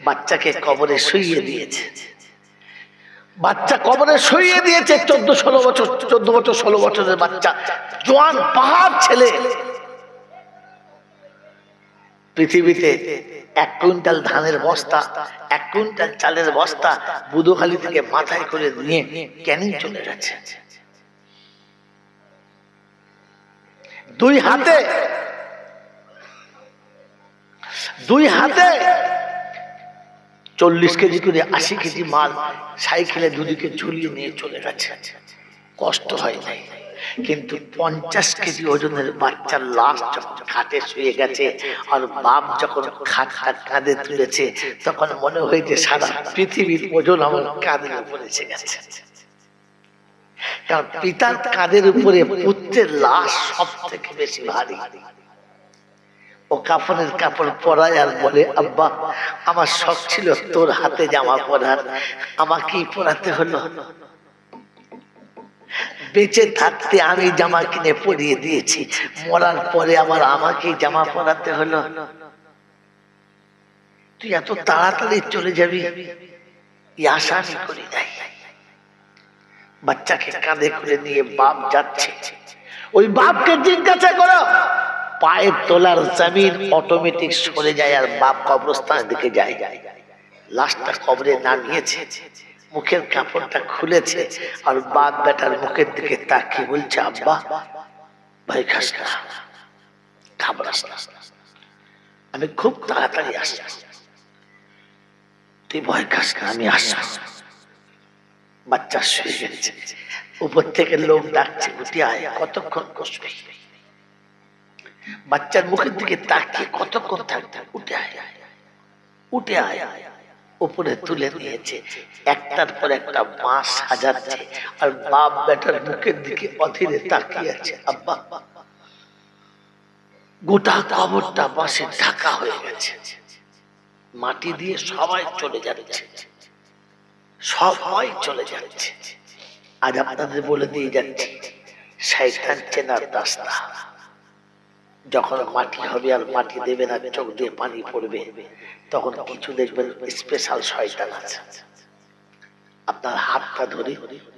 বাচ্চাকে কবরে শুইয়ে দিয়েছে। বাচ্চা কবরে শুইয়ে দিয়েছে, 14 বছর 16 বছরের বাচ্চা, জোয়ান পাহাড় ছেলে। পৃথিবীতে 1 কুইন্টাল ধানের বস্তা, 1 কুইন্টাল চালের বস্তা বুধখালি থেকে মাথায় করে নিয়ে ক্যানিং চলে গেছে। 2 হাতে 40 কেজি করে 80 কেজি মাল সাইকেলে দুদিকে ঝুলিয়ে নিয়ে চলে গেছে। কষ্ট হয় নাই, কিন্তু 50 কেজি ওজনের বাচ্চার লাশ যখন খাটে শুয়ে গেছে, আর বাপ যখন খাটটা কাঁধে তুলেছে, তখন মনে হয়েছে সারা পৃথিবীর ওজন আমার কাঁধের উপরে এসে গেছে। কারণ পিতার কাঁধের উপরে পুত্রের লাশ সব থেকে বেশি ভারী। ও কাফনের কাপড় পরায় আর বলে, আব্বা আমার শখ ছিল তোর হাতে জামা পরার, আমাকেই পরাতে হলো। বেঁচে থাকতে আমি জামা কিনে পরিয়ে দিয়েছি, মরার পরে আবার আমাকেই জামা পরাতে হলো। তুই এত তাড়াতাড়ি চলে যাবি এই আশা আমি করি নাই। বাচ্চাকে কাঁধে করে নিয়ে বাপ যাচ্ছে। ওই বাপকে জিজ্ঞাসা করো, পায়ের তোলার জমিন অটোমেটিক সরে যায়, আর বাপ কবরস্থানের দিকে যায়। লাশটা কবরে নামিয়েছে, মুখের কাপড়টা খুলেছে, আর বাপ বেটার মুখের দিকে তাকিয়ে বলছে, আব্বা ভাই খাস না, ঘাবড়াস না, আমি খুব তাড়াতাড়ি আসছি, তুই ভয় খাস না, আমি আসছি। বাচ্চা শুয়ে গেছে, উপর থেকে লোক ডাকছে, উঠে আয়, কতক্ষণ কষবি? বাচ্চার মুখের দিকে তাকিয়ে কতক্ষণ থাকতে, উঠে আয় উঠে আয়, উপরে তুলে নিয়েছে, একটার পর একটা মা সাজাচ্ছে আর বাপ বেটার মুখের দিকে অধীরে তাকিয়ে আছে। আব্বা, গোটা কবরটা বাঁশে ঢাকা হয়ে গেছে, মাটি দিয়ে সবাই চলে যাচ্ছে, সবাই চলে যাচ্ছে। আজ আপনাদের বলে দিয়ে যাচ্ছি, শয়তান চেনার রাস্তা। যখন মাটি হবে আর মাটি দেবে না, চোখ দিয়ে পানি পড়বে, তখন কিছু দেখবেন স্পেশাল শয়তান আছে, আপনার হাতটা ধরে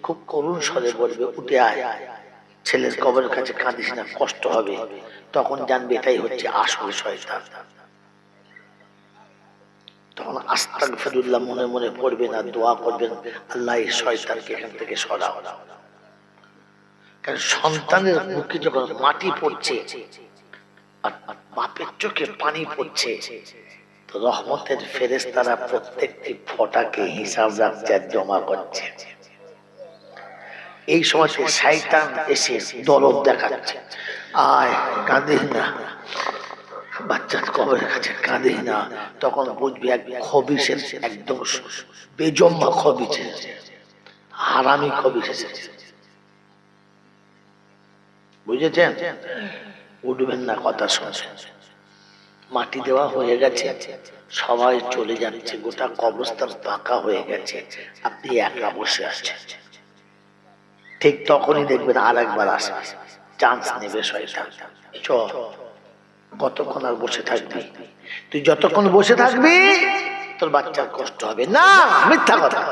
খুব করুণ স্বরে বলবে, উঠে আয়, ছেলের কবরের কাছে কাঁদিস না, কষ্ট হবে। তখন জানবে এটাই হচ্ছে আসল শয়তান। তখন আস্তাগফিরুল্লাহ মনে মনে পড়বেন আর দোয়া করবেন, আল্লাহ এই শয়তানকে এখান থেকে সরাও। কারণ সন্তানের মুখে যখন মাটি পড়ছে আর বাপের চোখে পানি পড়ছে, তো রহমতের ফেরেশতারা প্রত্যেকটি ফোঁটাকে হিসাব রাখছে, জমা করছে। এই সময় শয়তান এসে দরদ দেখাচ্ছে, আয় কাঁদিস না, বাচ্চার কবরের কাছে কাঁদিস না। তখন বুঝবি এক খবিশ একদম বেজম্মা খবিশ, হারামি খবিশ এসেছে। বুঝেছেন? উঠবেন না, কথা শুনছেন। মাটি দেওয়া হয়ে গেছে, সবাই চলে যাচ্ছে, গোটা কবরস্থান ফাঁকা হয়ে গেছে, আপনি একা বসে আছেন। ঠিক তখনই দেখবেন আর একবার আসে, চান্স নেবে শয়তান। চল, কতক্ষণ আর বসে থাকবি? তুই যতক্ষণ বসে থাকবি তোর বাচ্চার কষ্ট হবে না। মিথ্যা কথা।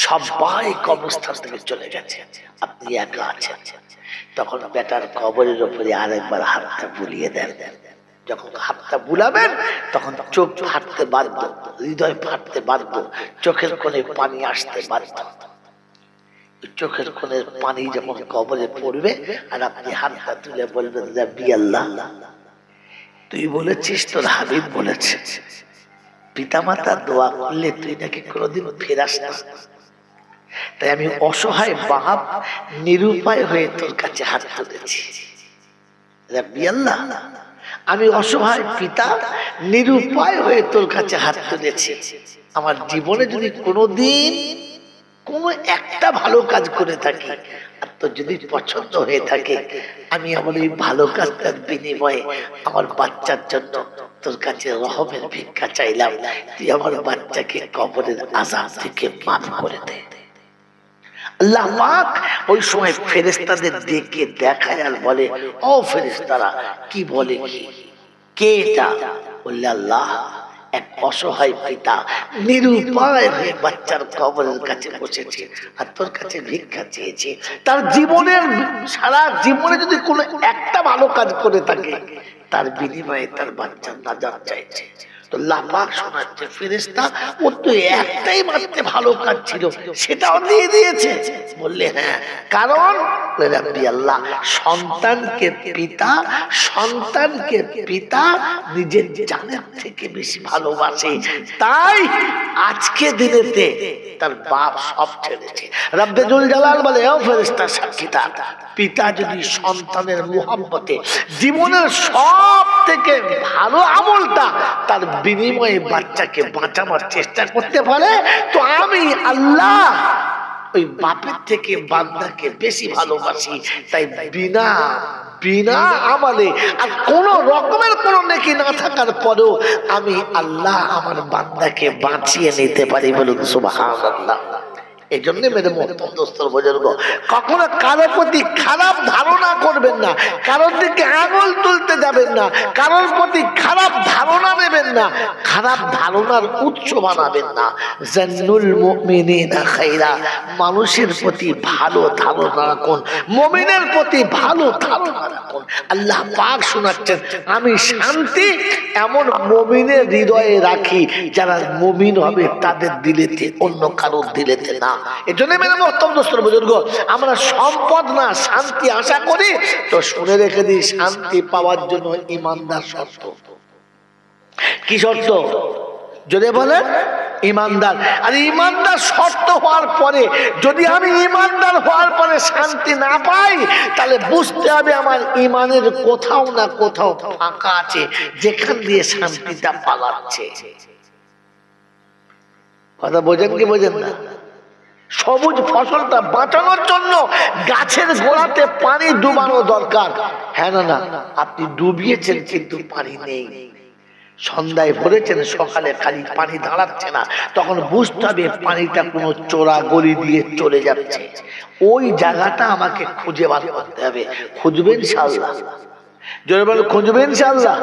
সবাই কবরস্থান থেকে চলে গেছে, আপনি একা আছেন। তখন বেটার কবরের উপরে আরেকবার হাতটা বুলিয়ে দেন। যখন হাতটা বুলাবেন তখন চোখ ফাটতে বাধ্য, হৃদয় ফাটতে বাধ্য, চোখের কোণে পানি আসতে বাধ্য। চোখের কোণের পানি যখন কবরে পড়বে আর আপনি হাতটা তুলে বলবেন, রাব্বি আল্লাহ, তুই বলেছিস, তোর হাবিব বলেছে, পিতামাতা দোয়া করলে তুই নাকি কোনোদিন ফেরাস না। তাই আমি অসহায় বাপ নিরুপায় হয়ে তোর কাছে হাত তুলেছি। রাব্বি আল্লাহ, আমি অসহায় পিতা নিরুপায় হয়ে তোর কাছে হাত তুলেছি। আমার জীবনে যদি কোনোদিন কোনো একটা ভালো কাজ করে থাকি আর তোর যদি পছন্দ হয়ে থাকে, আমি আমার এই ভালো কাজটার বিনিময়ে আমার বাচ্চার জন্য তোর কাছে রহমের ভিক্ষা চাইলাম, তুই আমার বাচ্চাকে কবরের আযাব থেকে মাফ করে দে। আল্লাহ পাক ওই সময় ফেরেশতাদের ডেকে দেখায় আর বলে, ও ফেরেশতারা, কি বলে, কে এটা? বললে, আল্লাহ, এক অসহায় পিতা নিরুপায় হয়ে বাচ্চার কবরের কাছে বসেছে আর তোর কাছে ভিক্ষা চেয়েছে। তার জীবনের সারা জীবনে যদি কোনো একটা ভালো কাজ করে থাকে, তার বিনিময়ে তার বাচ্চার নাজাত চাইছে। তো আল্লাহ পাক শোনাচ্ছে, ফেরেশতা, ওর তো একটাই মাত্র ভালো কাজ ছিল, সেটাও দিয়ে দিয়েছে। বললে, হ্যাঁ, কারণ রাব্বি আল্লাহ, সন্তানকে পিতা নিজের জানের থেকে বেশি ভালোবাসে, তাই আজকে দিনেতে তার বাপ সব ছেড়েছে। রব্বে জুল জালাল বলে, ও ফেরেশতা, সাক্ষী থাক, পিতা যদি সন্তানের মুহাব্বতে জীবনের সব থেকে ভালো আমলটা তার বিনিময়ে বাচ্চাকে বাঁচানোর চেষ্টা করতে পারে, তো আমি আল্লাহ ওই বাপের থেকে বান্দাকে বেশি ভালোবাসি। তাই বিনা আমলে আর কোন রকমের কোন নেকি না থাকার পরেও আমি আল্লাহ আমার বান্দাকে বাঁচিয়ে নিতে পারি। বলুন সুবহানাল্লাহ। এই জন্য মেরে মোহতরম দোস্তর বুজুর্গ, কখনো কারোর প্রতি খারাপ ধারণা করবেন না, কারোর দিকে আঙুল তুলতে যাবেন না, কারোর প্রতি খারাপ ধারণা নেবেন না, খারাপ ধারণার উৎস বানাবেন না। জান্নুল মুমিনিনা খাইরা, মানুষের প্রতি ভালো ধারণা রাখুন, মুমিনের প্রতি ভালো ধারণা রাখুন। আল্লাহ পাক শোনাচ্ছেন, আমি শান্তি এমন মুমিনের হৃদয়ে রাখি যারা মুমিন হবে তাদের দিলেতে, অন্য কারোর দিলেতে না। এজন্য মেরে মোহতরম দোস্তর বুজুর্গ, আমরা সম্পদ না শান্তি আশা করি, তো শুনে রেখে দিই, শান্তি পাওয়ার জন্য ইমানদার শর্ত। কি শর্ত? যদি বলেন ইমানদার। আর ইমানদার শর্ত হওয়ার পরে যদি আমি ইমানদার হওয়ার পরে শান্তি না পাই, তাহলে বুঝতে হবে আমার ইমানের কোথাও না কোথাও ফাঁকা আছে, যেখান দিয়ে শান্তিটা পালাচ্ছে। কথা বোঝেন কি বোঝেন না? সবুজ ফসলটা বাঁচানোর জন্য গাছের গোড়াতে পানি ডুবানো দরকার। হ্যাঁ না না, আপনি ডুবিয়েছেন কিন্তু পানি নেই, সন্ধ্যায় ভরেছেন সকালে খালি পানি দাঁড়াচ্ছে না, তখন বুঝতে হবে পানিটা কোনো চোরা গলি দিয়ে চলে যাচ্ছে। ওই জায়গাটা আমাকে খুঁজে বার করতে হবে। খুঁজবেন ইনশাআল্লাহ, জোরে বলে খুঁজবেন ইনশাআল্লাহ।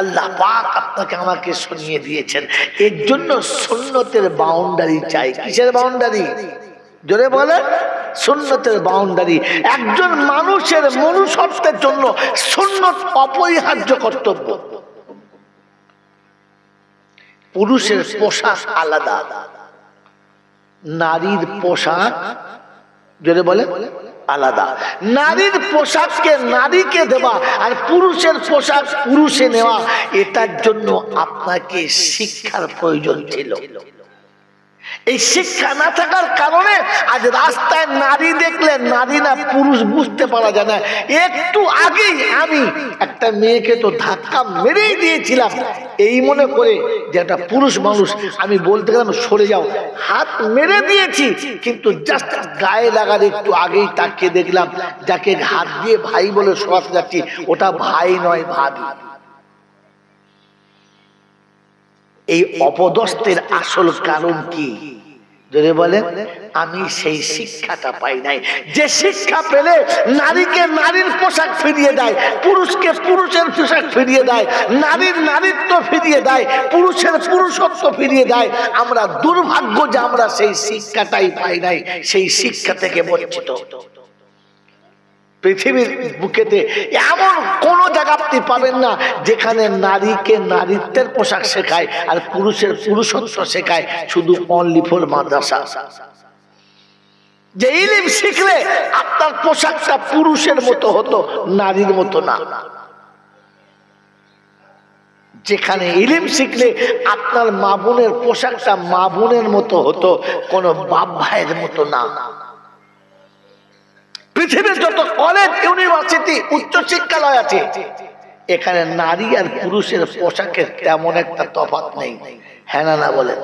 আল্লাহ পাক আপনাকে আমাকে শুনিয়ে দিয়েছেন। এর জন্য সুন্নতের বাউন্ডারি চাই। কিসের বাউন্ডারি? জোরে বলে সুন্নতের বাউন্ডারি। একজন মানুষের মনুষ্যত্বের জন্য সুন্নত অপরিহার্য কর্তব্য। পুরুষের পোশাক আলাদা, নারীর পোশাক জোরে বলে আলাদা। নারীর পোশাককে নারীকে দেওয়া আর পুরুষের পোশাক পুরুষে নেওয়া, এটার জন্য আপনাকে শিক্ষার প্রয়োজন ছিল। এই শিক্ষা না থাকার কারণে আজ রাস্তায় নারী দেখলে নারী না পুরুষ বুঝতে পারা যায় না। একটু আগেই আমি একটা মেয়েকে তো ধাক্কা মেরেই দিয়েছিলাম, এই মনে করে যে একটা পুরুষ মানুষ, আমি বলতে গেলাম সরে যাও, হাত মেরে দিয়েছি, কিন্তু জাস্ট গায়ে লাগার একটু আগেই তাকে দেখলাম, যাকে হাত দিয়ে ভাই বলে সরাতে যাচ্ছি ওটা ভাই নয় ভাবি। এই অপদস্থের আসল কারণ কি? যদি বলেন আমি সেই শিক্ষাটা পাই নাই। যে শিক্ষা পেলে নারীকে নারীর পোশাক ফিরিয়ে দেয়, পুরুষকে পুরুষের পোশাক ফিরিয়ে দেয়, নারীর নারীত্ব ফিরিয়ে দেয়, পুরুষের পুরুষত্ব ফিরিয়ে দেয়, আমরা দুর্ভাগ্য যে আমরা সেই শিক্ষাটাই পাই নাই। সেই শিক্ষা থেকে বঞ্চিত। পৃথিবীর বুকেতে এমন কোন জায়গা আপনি পাবেন না যেখানে নারীকে নারীত্বের পোশাক শেখায় আর পুরুষের পুরুষত্ব শেখায়, শুধু অনলি ফর মাদ্রাসা। যে ইলম শিখলে আপনার পোশাকটা পুরুষের মতো হতো, নারীর মতো না। যেখানে ইলম শিখলে আপনার মা বোনের পোশাকটা মা বোনের মতো হতো, কোন বাপ ভাইয়ের মতো না। পৃথিবীর যত কলেজ, ইউনিভার্সিটি, উচ্চ শিক্ষালয় আছে, এখানে নারী আর পুরুষের পোশাকের তেমন একটা তফাৎ নেই। হ্যাঁ না না বলে?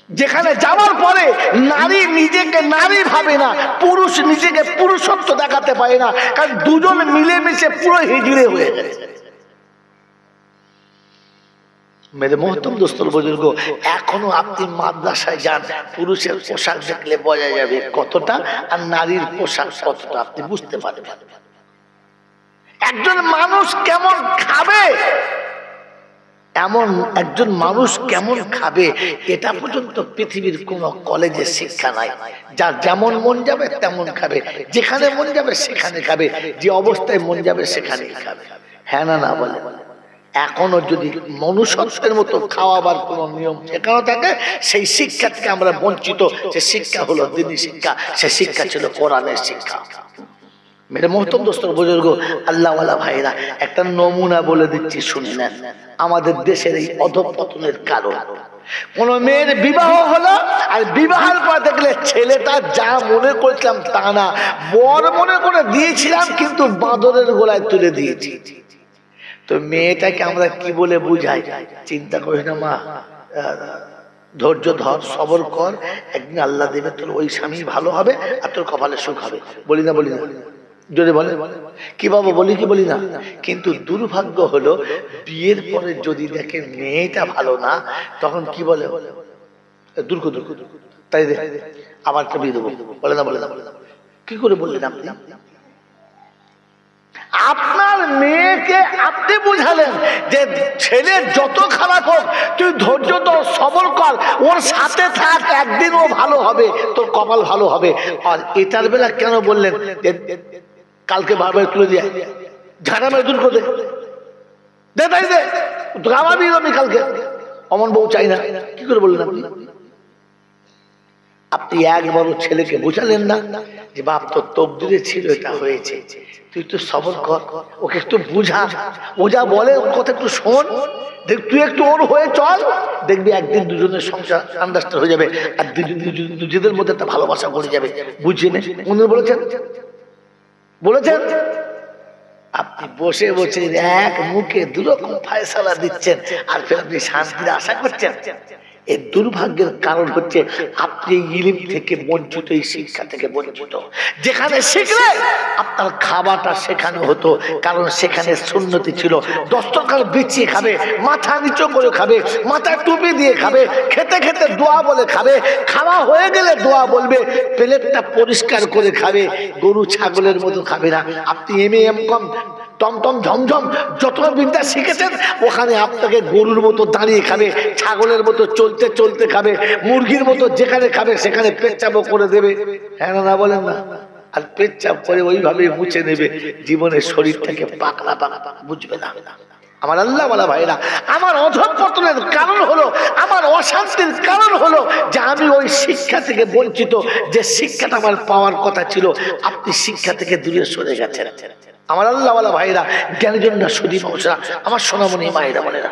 যেখানে যাওয়ার পরে নারী নিজেকে নারী ভাবে না, পুরুষ নিজেকে পুরুষত্ব দেখাতে পারে না, কারণ দুজন মিলেমিশে পুরো হিজড়ে হয়ে গেছে। মেরে মোহতম দোস্তর বুজুর্গ, এখনো আপনি মাদ্রাসায় যান, পুরুষের পোশাক দেখলে বোঝা যাবে কতটা, আর নারীর পোশাক কতটা আপনি বুঝতে পারবেন। একজন মানুষ কেমন খাবে, এমন একজন মানুষ কেমন খাবে, এটা পর্যন্ত পৃথিবীর কোন কলেজে শিক্ষা নাই। যার যেমন মন যাবে তেমন খাবে, যেখানে মন যাবে সেখানে খাবে, যে অবস্থায় মন যাবে সেখানেই খাবে। হ্যাঁ না না বলে? এখনো যদি মনুষ্যত্বের মতো খাওয়াবার কোন নিয়ম শেখানো থাকে, সেই শিক্ষা থেকে আমরা বঞ্চিত। সে শিক্ষা হলো দ্বীনি শিক্ষা, সে শিক্ষা ছিল কোরআনের শিক্ষা। মেরে মোহতম দোস্তর বুজুর্গ, আল্লাহওয়ালা ভাইরা, একটা নমুনা বলে দিচ্ছি, শুনে নেন আমাদের দেশের এই অধঃপতনের কারণ। কোন মেয়ের বিবাহ হলো, আর বিবাহের পর দেখলে ছেলেটা যা মনে করেছিলাম তা না, বর মনে করে দিয়েছিলাম কিন্তু বাঁদরের গোলায় তুলে দিয়েছি। তো মেয়েটাকে আমরা কি বলে বুঝাই? চিন্তা করিস না মা, ধৈর্য ধর, সবর কর, একদিন আল্লাহ দেবে তোর ওই স্বামী ভালো হবে আর তোর কপালে সুখ হবে। বলি না বলি না? যদি বলে কি বাবা, বলি কি বলি না? কিন্তু দুর্ভাগ্য হলো বিয়ের পরে যদি দেখে মেয়েটা ভালো না, তখন কি বলে? দুর্গ দুর্গ, তাই দে আবার একটা বিয়ে দেবো। বলে না বলে না? কি করে বললেন আপনি? আপনার মেয়েকে আপনি বুঝালেন যে ছেলে যত খারাপ হোক তুই ধৈর্য ধর, সবর কর, ওর সাথে থাক, একদিন ও ভালো হবে, তোর কপাল ভালো হবে। আর এটার বেলা কেন বললেন কালকে বারবার তুলে দিয়ে ঝাড়া মেরে দূর করে দে, তাই দে গামাবি আমি কালকে, অমন বউ চাই না? কি করে বললেন আপনি? আপনি একবারও ছেলেকে বোঝালেন না যে বাপ তোর তকদিরে ছিল, এটা হয়েছে, তুই তো সবর কর, ওকে একটু বুঝা, ও যা বলে ওর কথা একটু শোন, দেখ তুই একটু ওর হয়ে চল, দেখবি একদিন দুজনের সংসার আন্ডারস্ট্যান্ড হয়ে যাবে, আর দুজনের মধ্যে একটা ভালোবাসা গড়ে যাবে। বুঝিয়ে নে, উনি বলেছেন বলেছেন আপনি বসে বসে এক মুখে দুরকম ফায়সালা দিচ্ছেন, আর ফের আপনি শান্তির আশা করছেন। এর দুর্ভাগ্যের কারণ হচ্ছে আপনি ইলম থেকে বঞ্চিত, এই শিক্ষা থেকে বঞ্চিত। যেখানে শিখলে আপনার খাবারটা সেখানে হতো, কারণ সেখানে সুন্নতি ছিল। দস্তরখান বিছিয়ে খাবে, মাথা নিচু করে খাবে, মাথায় টুপি দিয়ে খাবে, খেতে খেতে দোয়া বলে খাবে, খাওয়া হয়ে গেলে দোয়া বলবে, প্লেটটা পরিষ্কার করে খাবে, গরু ছাগলের মতো খাবে না। আপনি এম.কম টমটম ঝমঝম যত বিদ্যা শিখেছেন, ওখানে আপনাকে গরুর মতো দাঁড়িয়ে খাবে, ছাগলের মতো চলতে চলতে খাবে, মুরগির মতো যেখানে খাবে সেখানে পেচ্ছাপও করে দেবে। হ্যাঁ না বলেন না? আর পেচ্ছাপ করে ওইভাবে মুছে নেবে, জীবনের শরীর থেকে পাকলা পাকলা বুঝবে না। আমার আল্লাহ ওয়ালা ভাইরা, আমার অধঃপতনের কারণ হলো, আমার অশান্তির কারণ হলো যে আমি ওই শিক্ষা থেকে বঞ্চিত, যে শিক্ষাটা আমার পাওয়ার কথা ছিল। আপনি শিক্ষা থেকে দূরে সরে গেছেন। আমার আল্লাহ ওয়ালা ভাইরা, জ্ঞানীজনরা, সুধী মানুষরা, আমার সোনামণি মায়েরা বোনেরা,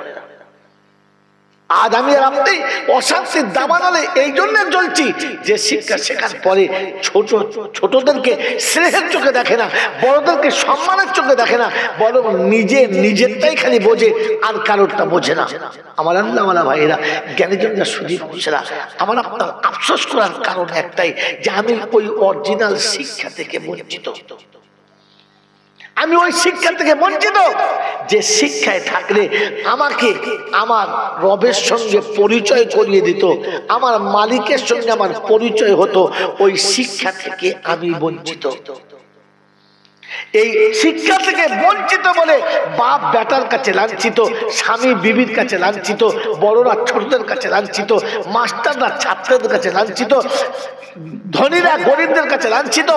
আজ আমি আর আপনি অশান্তির দাবানলে এই জন্য জ্বলছি যে শিক্ষা শেখার পরে ছোটদেরকে স্নেহের চোখে দেখে না, বড়দেরকে সম্মানের চোখে দেখে না, বরং নিজেরটাই খালি বোঝে, আর কারোরটা বোঝে না। আমার আল্লাহ ওয়ালা ভাইরা, জ্ঞানীজনরা, সুধী মানুষেরা, আমার আপনার আফসোস করার কারণ একটাই, যে আমি ওই অরিজিনাল শিক্ষা থেকে বঞ্চিত। আমি ওই শিক্ষা থেকে বঞ্চিত যে শিক্ষায় থাকলে আমাকে আমার রবের সঙ্গে পরিচয় করিয়ে দিত, আমার মালিকের সঙ্গে আমার পরিচয় হতো। ওই শিক্ষা থেকে আমি বঞ্চিত। এই শিক্ষা থেকে বঞ্চিত বলে বাপ বেটার কাছে লাঞ্ছিত, স্বামী বিবির কাছে লাঞ্ছিত, বড়রা ছোটদের কাছে লাঞ্ছিত, মাস্টাররা ছাত্রদের কাছে লাঞ্ছিত, ধনীরা গরিবদের কাছে লাঞ্ছিত।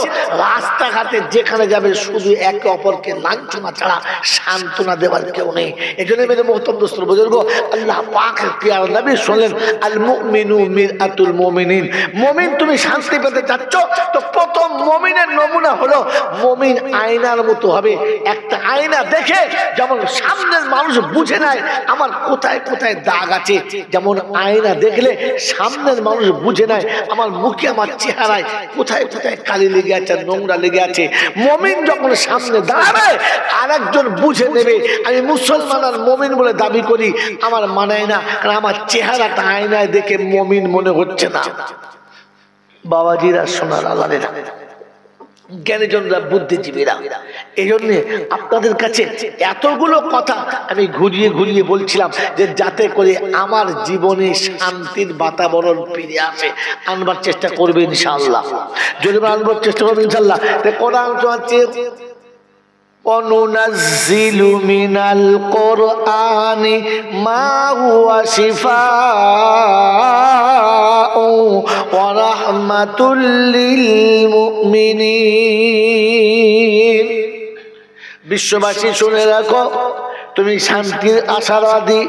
রাস্তাঘাটে যেখানে যাবে শুধু একে অপরকে লাঞ্ছনা ছাড়া সান্ত্বনা দেওয়ার কেউ নেই। এই জন্য মেরে মোহতরম দোস্ত বুজুর্গ, আল্লাহ পাক প্রিয় নবী বললেন, আল মুমিনু মিরআতুল মুমিনিন। মুমিন তুমি শান্তি পেতে চাচ্ছ তো প্রথম মুমিনের নমুনা হলো, মুমিন আয়নার মতো হবে। একটা আয়না দেখে যেমন সামনের মানুষ বুঝে নেয় আমার কোথায় কোথায় দাগ আছে, যেমন আয়না দেখলে সামনের মানুষ বুঝে নেয় আমার মুখে, আমার চেহারায় কোথায় কোথায় কালি লেগে আছে, নোংরা লেগে আছে। মুমিন যখন সামনে দাঁড়াবে আর একজন বুঝে নেবে আমি মুসলমান আর মুমিন বলে দাবি করি, আমার মানায় না, কারণ আমার চেহারাটা আয়নায় দেখে মুমিন মনে হচ্ছে না। বাবাজিরা, সোনার আল্লাহরা, জ্ঞানীজনরা, বুদ্ধিজীবীরা, এই জন্য আপনাদের কাছে এতগুলো কথা আমি ঘুরিয়ে ঘুরিয়ে বলছিলাম যে যাতে করে আমার জীবনে শান্তির বাতাবরণ ফিরে আসে। আনবার চেষ্টা করবে ইনশাআল্লাহ, যদি আনবার চেষ্টা করবে ইনশাআল্লাহ। কোরআন চলছে, অনুনাজ্জিলু মিনাল কুরআনি মা হুয়া শিফাউ ওয়া রাহমাতুল লিল মুমিনিন। বিশ্ববাসী শুনে রাখো, তুমি শান্তির আশাবাদী,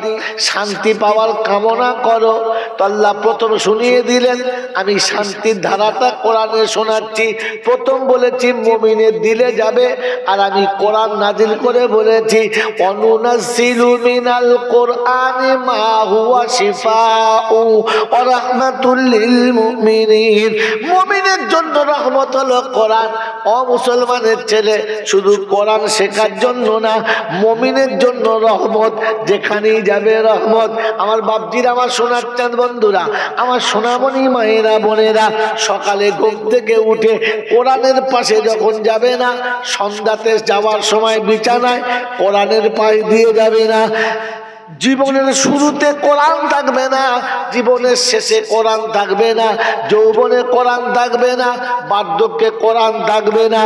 শান্তি পাওয়ার কামনা করো তো আল্লাহ প্রথম শুনিয়ে দিলেন, আমি শান্তির ধারাটা কোরআনে শোনাচ্ছি। প্রথম বলেছি মুমিনের দিলে যাবে, আর আমি কোরআন নাজিল করে বলেছি, অনুনাজ্জিলু মিনাল কুরআনি মা হুয়া শিফাউ ওয়া রাহমাতুল লিল মুমিনিন। মুমিনের জন্য রহমত হলো কোরআন। অমুসলমানের ছেলে শুধু কোরআন শেখার জন্য না, মুমিনের জন্য রহমত, যেখানেই যাবে রহমত। আমার বাপজিরা, আমার সোনার চাঁদ বন্ধুরা, আমার সোনামণি মায়েরা বোনেরা, সকালে ঘুম থেকে উঠে কোরআনের পাশে যখন যাবে না, সন্ধ্যাতে যাওয়ার সময় বিছানায় কোরআনের পাশ দিয়ে যাবে না। জীবনের শুরুতে কোরআন থাকবে না, জীবনের শেষে কোরআন থাকবে না, যৌবনে কোরআন থাকবে না, বার্ধক্যে কোরআন থাকবে না।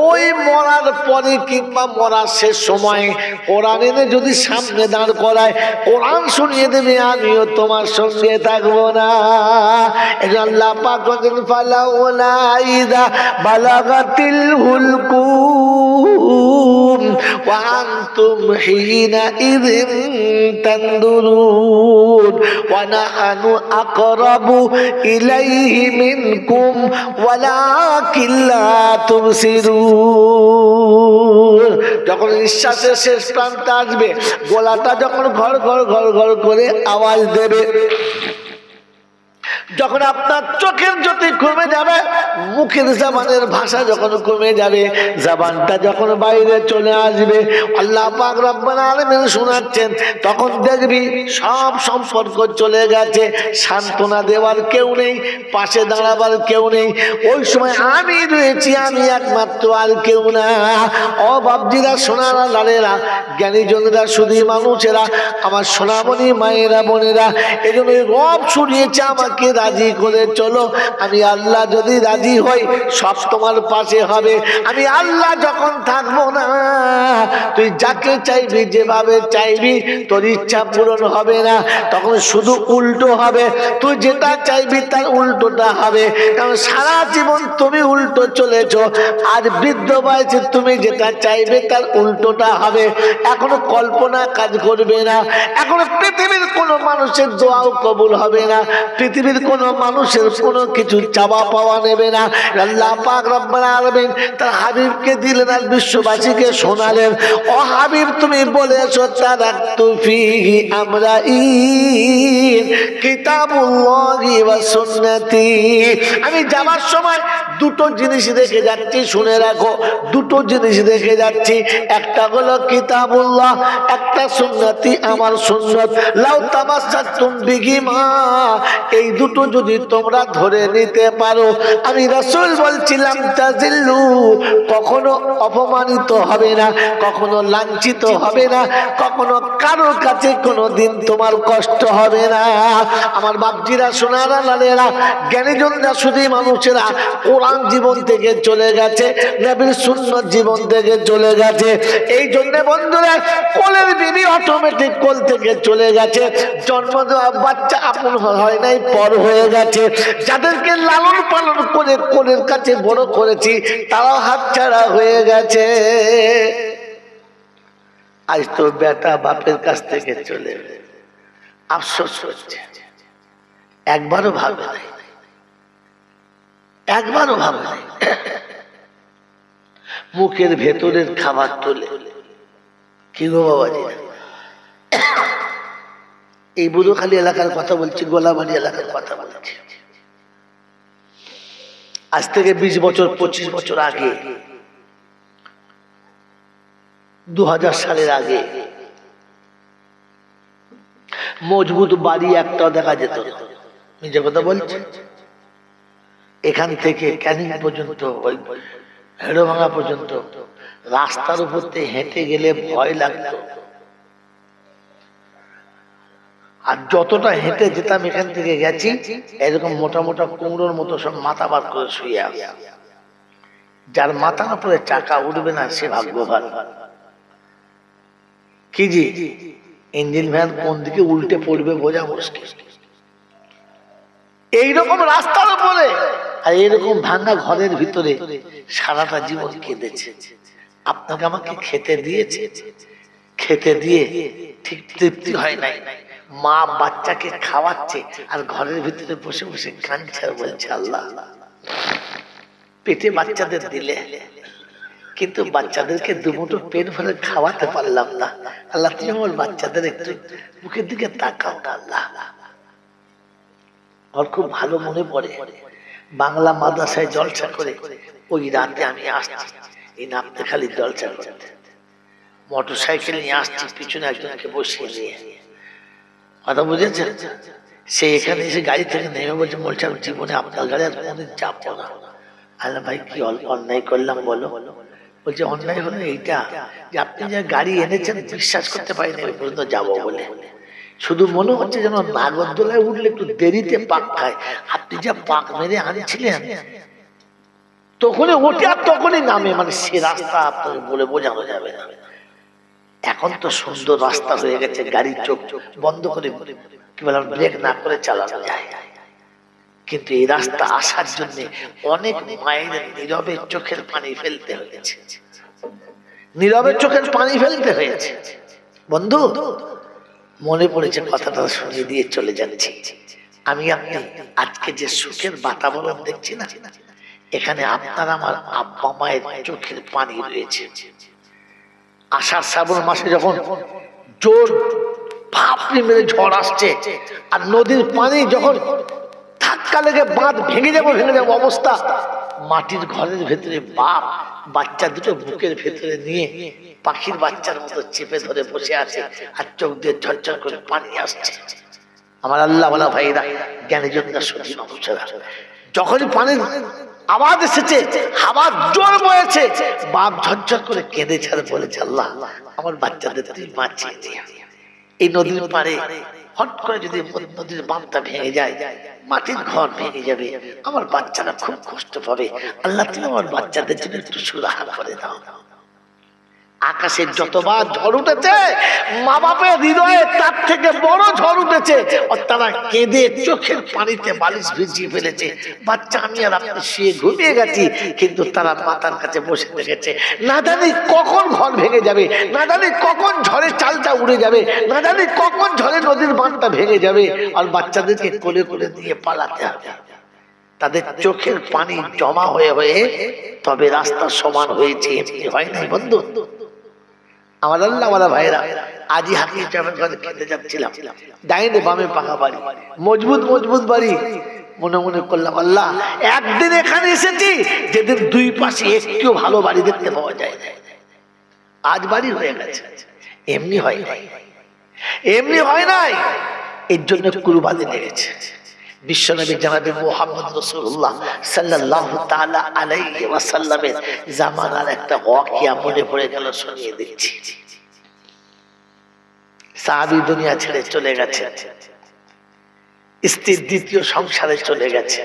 ওই মরার পরে কিংবা মরার শেষ সময়ে কোরআন এনে যদি সামনে দাঁড় করায়, কোরআন শুনিয়ে দেবে, আমিও তোমার সঙ্গে থাকবো না। আল্লাহ পাক বলেন, ফালাউলা ইযা বালাগাতিল হুলকুম وأنتم حينئذ تنظرون ونحن أقرب إليه منكم ولكن لا تبصرون যখন নিঃশ্বাসের শেষ প্রান্ত আসবে গলাটা যখন ঘর ঘর ঘর ঘর করে আওয়াজ দেবে যখন আপনার চোখের জ্যোতি কমে যাবে মুখের জবানের ভাষা যখন কমে যাবে জবানটা যখন বাইরে চলে আসবে আল্লাহ পাক রব্বুল আলামিন শোনাচ্ছেন তখন দেখবি সব সম্পর্ক চলে গেছে সান্ত্বনা দেওয়ার কেউ নেই পাশে দাঁড়াবার কেউ নেই ওই সময় আমি রয়েছি আমি একমাত্র আর কেউ না ও বাপজিরা সোনারা লালেরা জ্ঞানীজনেরা শুধু মানুষেরা আমার সোনামণি মায়েরা বোনেরা এজন্য রব শুনিয়েছে আমাকে রাজি করে চলো আমি আল্লাহ যদি রাজি হই সব তোমার পাশে হবে আমি আল্লাহ যখন থাকবো না তুই যাকে চাইবি যেভাবে চাইবি তোর ইচ্ছা পূরণ হবে না তখন শুধু উল্টো হবে তুই যেটা চাইবি তার উল্টোটা হবে কারণ সারা জীবন তুমি উল্টো চলেছো আর বৃদ্ধ বয়সে তুমি যেটা চাইবে তার উল্টোটা হবে এখনো কল্পনা কাজ করবে না এখনো পৃথিবীর কোনো মানুষের দোয়াও কবুল হবে না পৃথিবীর কোনো মানুষের কোনো কিছু চাওয়া পাওয়া নেবে না আল্লাহ পাক রব্বুল আলামিন তার হাবিবকে দিলেন আর বিশ্ববাসীকে শোনালেন ও হাবিব তুমি বলেছো তারাকতু ফিহি আমরাইন কিতাবুল্লাহি ওয়া সুন্নতি আমি যাওয়ার সময় দুটো জিনিস রেখে যাচ্ছি শুনে রাখো দুটো জিনিস রেখে যাচ্ছি একটা হলো কিতাবুল্লাহ একটা সুন্নতি আমার সুন্নত লাউ তামাসসাতুম বিহিমা এই দুটো যদি তোমরা ধরে নিতে পারো আমি রাসূল বলছিলাম তাজিল্লু কখনো অপমানিত হবে না কখনো লাঞ্ছিত হবে না কখনো কারোর কাছে কোনোদিন তোমার কষ্ট হবে না আমার বাপজিরা সোনারা লালেরা জ্ঞানীজনরা শুধু মানুষেরা কোরআন জীবন থেকে চলে গেছে নবীর সুন্নাত জীবন থেকে চলে গেছে এই জন্য বন্ধুরা কোলের বিবি অটোমেটিক কোল থেকে চলে গেছে জন্ম দেওয়া বাচ্চা আপন হয় নাই পর হয়ে গেছে যাদেরকে লালন পালন করে কোলের কাছে বড় করেছি তারাও হাতছাড়া হয়ে গেছে আজ তো বেটা বাপের কাছ থেকে চলে আফসোস হচ্ছে একবারও ভাবে নাই একবারও ভাবে নাই মুখের ভেতরের খাবার তোলে কি গো বাবাজি এই বুধখালী এলাকার কথা বলছি গোলাবাড়ি এলাকার কথা বলছি আজ থেকে 20 বছর 25 বছর আগে 2000 সালের আগে মজবুত বাড়ি একটাও দেখা যেত নিজে কথা বলছি এখান থেকে ক্যানিং পর্যন্ত ওই হেড়োভাঙা পর্যন্ত রাস্তার উপর দিয়ে হেঁটে গেলে ভয় লাগতো আর যতটা হেঁটে যেতাম এখান থেকে গেছি এরকম মোটা মোটা কুমড়োর মতো সব মাথা বার করে শুয়ে আছে যার মাথার উপরে চাকা উঠবে না সে ভাগ্যবান কি জি ইঞ্জিন ভ্যান কোন দিকে উল্টে পড়বে বোঝা মুশকিল এইরকম রাস্তার উপরে আর এরকম ভাঙা ঘরের ভিতরে সারাটা জীবন কেঁদেছে আপনাকে আমাকে খেতে দিয়েছে খেতে দিয়ে ঠিক তৃপ্তি হয় নাই মা বাচ্চাকে খাওয়াচ্ছে আর ঘরের ভিতরে বসে বসে কাঁদছে আর বলছে আল্লাহ পেটে বাচ্চাদের দিলে কিন্তু বাচ্চাদেরকে দুমুঠো পেট ভরে খাওয়াতে পারলাম না আল্লাহ তুমি আমার বাচ্চাদের একটু মুখের দিকে তাকাও না আল্লাহ আর খুব ভালো মনে পড়ে বাংলা মাদ্রাসায় জলসা করে ওই রাতে আমি আসছি এই নামতে খালি জলসা করতে মোটর সাইকেল নিয়ে আসছি পিছনে একজনকে বসিয়ে নিয়ে কথা বুঝেছেন সে এখানে এসে গাড়ি থেকে নেমে বলছে বলছে আমি জীবনে আপনার গাড়ি আর কোনোদিন যাবো না আল্লাহ ভাই কি অন্যায় করলাম বলো বলছে অন্যায় হলো এইটা যে আপনি যে গাড়ি এনেছেন বিশ্বাস করতে পারিনি ওই পর্যন্ত যাবো বলে শুধু মনে হচ্ছে যেন নাগরদোলায় উঠলে একটু দেরিতে পাক খায় আপনি যা পাক মেরে আনছিলেন তখনই ওঠে আর তখনই নামে মানে সে রাস্তা আপনাকে বলে বোঝানো যাবে না এখন তো সুন্দর রাস্তা হয়ে গেছে গাড়ির চোখ বন্ধ করে কি বললাম ব্রেক না করে চালানো যায় কিন্তু এই রাস্তা আসার জন্য অনেক মায়ের নীরবে চোখের পানি ফেলতে হয়েছে নীরবে চোখের পানি ফেলতে হয়েছে। বন্ধু মনে পড়েছে, কথাটা শুনিয়ে দিয়ে চলে যাচ্ছি। আমি আপনি আজকে যে সুখের বাতাবরণ দেখছি না, এখানে আপনার আমার আব্বা মায়ের চোখের পানি রয়েছে। আষাঢ় শ্রাবণ মাসে যখন জোর ভাপড়ি মেরে ঝড় আসছে আর নদীর পানি যখন ধাক্কা লেগে বাঁধ ভেঙে যাবো অবস্থা, মাটির ঘরের ভেতরে বাপ বাচ্চা দুটো বুকের ভেতরে নিয়ে পাখির বাচ্চার মতো চেপে ধরে বসে আছে আর চোখ দিয়ে ঝরঝর করে পানি আসছে। আমার আল্লাহ বলা ভাইরা, জ্ঞানী জনরা সত্যি মানুষেরা, যখনই পানির আওয়াজ এসেছে, হাওয়া জোর বয়েছে, বাপ ঝরঝর করে কেঁদেছে আর বলেছে, আল্লাহ আমার বাচ্চাদের তুই বাঁচিয়ে দিয়ে। এই নদীর পাড়ে হট করে যদি নদীর বাঁধটা ভেঙে যায়, মাটির ঘর ভেঙে যাবে, আমার বাচ্চারা খুব কষ্ট পাবে। আল্লাহ তুমি আমার বাচ্চাদের জন্য একটু সুরাহা করে দাও। আকাশের যতবার ঝড় উঠেছে, মা বাপের হৃদয়ে তার থেকে বড় ঝড় উঠেছে, আর তারা কেঁদে চোখের পানিতে বালিশ ভিজিয়ে ফেলেছে। বাচ্চা আমি আর আপনি শুয়ে ঘুমিয়ে গেছি, কিন্তু তারা মাতার কাছে বসে থেকেছে। না জানি কখন ঘর ভেঙে যাবে, না জানি কখন ঝড়ে চালটা উড়ে যাবে, না জানি কখন ঝড়ে নদীর বাঁধটা ভেঙে যাবে, আর বাচ্চাদেরকে কোলে কোলে দিয়ে পালাতে হবে। তাদের চোখের পানি জমা হয়ে হয়ে তবে রাস্তা সমান হয়েছে, এমনি হয় নাই বন্ধু। আমার আল্লাহ বলা ভাইরা, আজই হাকিম সাহেবের ঘরে খেতে যাচ্ছিলাম, ডাইনে বামে পাকা বাড়ি, মজবুত মজবুত বাড়ি। মনে মনে করলাম, আল্লাহ একদিন এখানে এসেছি যেদিন দুই পাশে একটু ভালো বাড়ি দেখতে পাওয়া যায় না। আজ বাড়ি হয়ে গেছে, এমনি হয় নাই, এমনি হয় নাই। এর জন্য কুরবানি লেগেছে। বিশ্বনবী জনাবে মুহাম্মদ রাসূলুল্লাহ সাল্লাল্লাহু তাআলা আলাইহি ওয়াসাল্লামের জামানার একটা ওয়াকিয়া মনে পড়ে গেল, শুনিয়ে দিচ্ছি। সাহাবী দুনিয়া ছেড়ে চলে গেছে, স্ত্রীর দ্বিতীয় সংসারে চলে গেছে।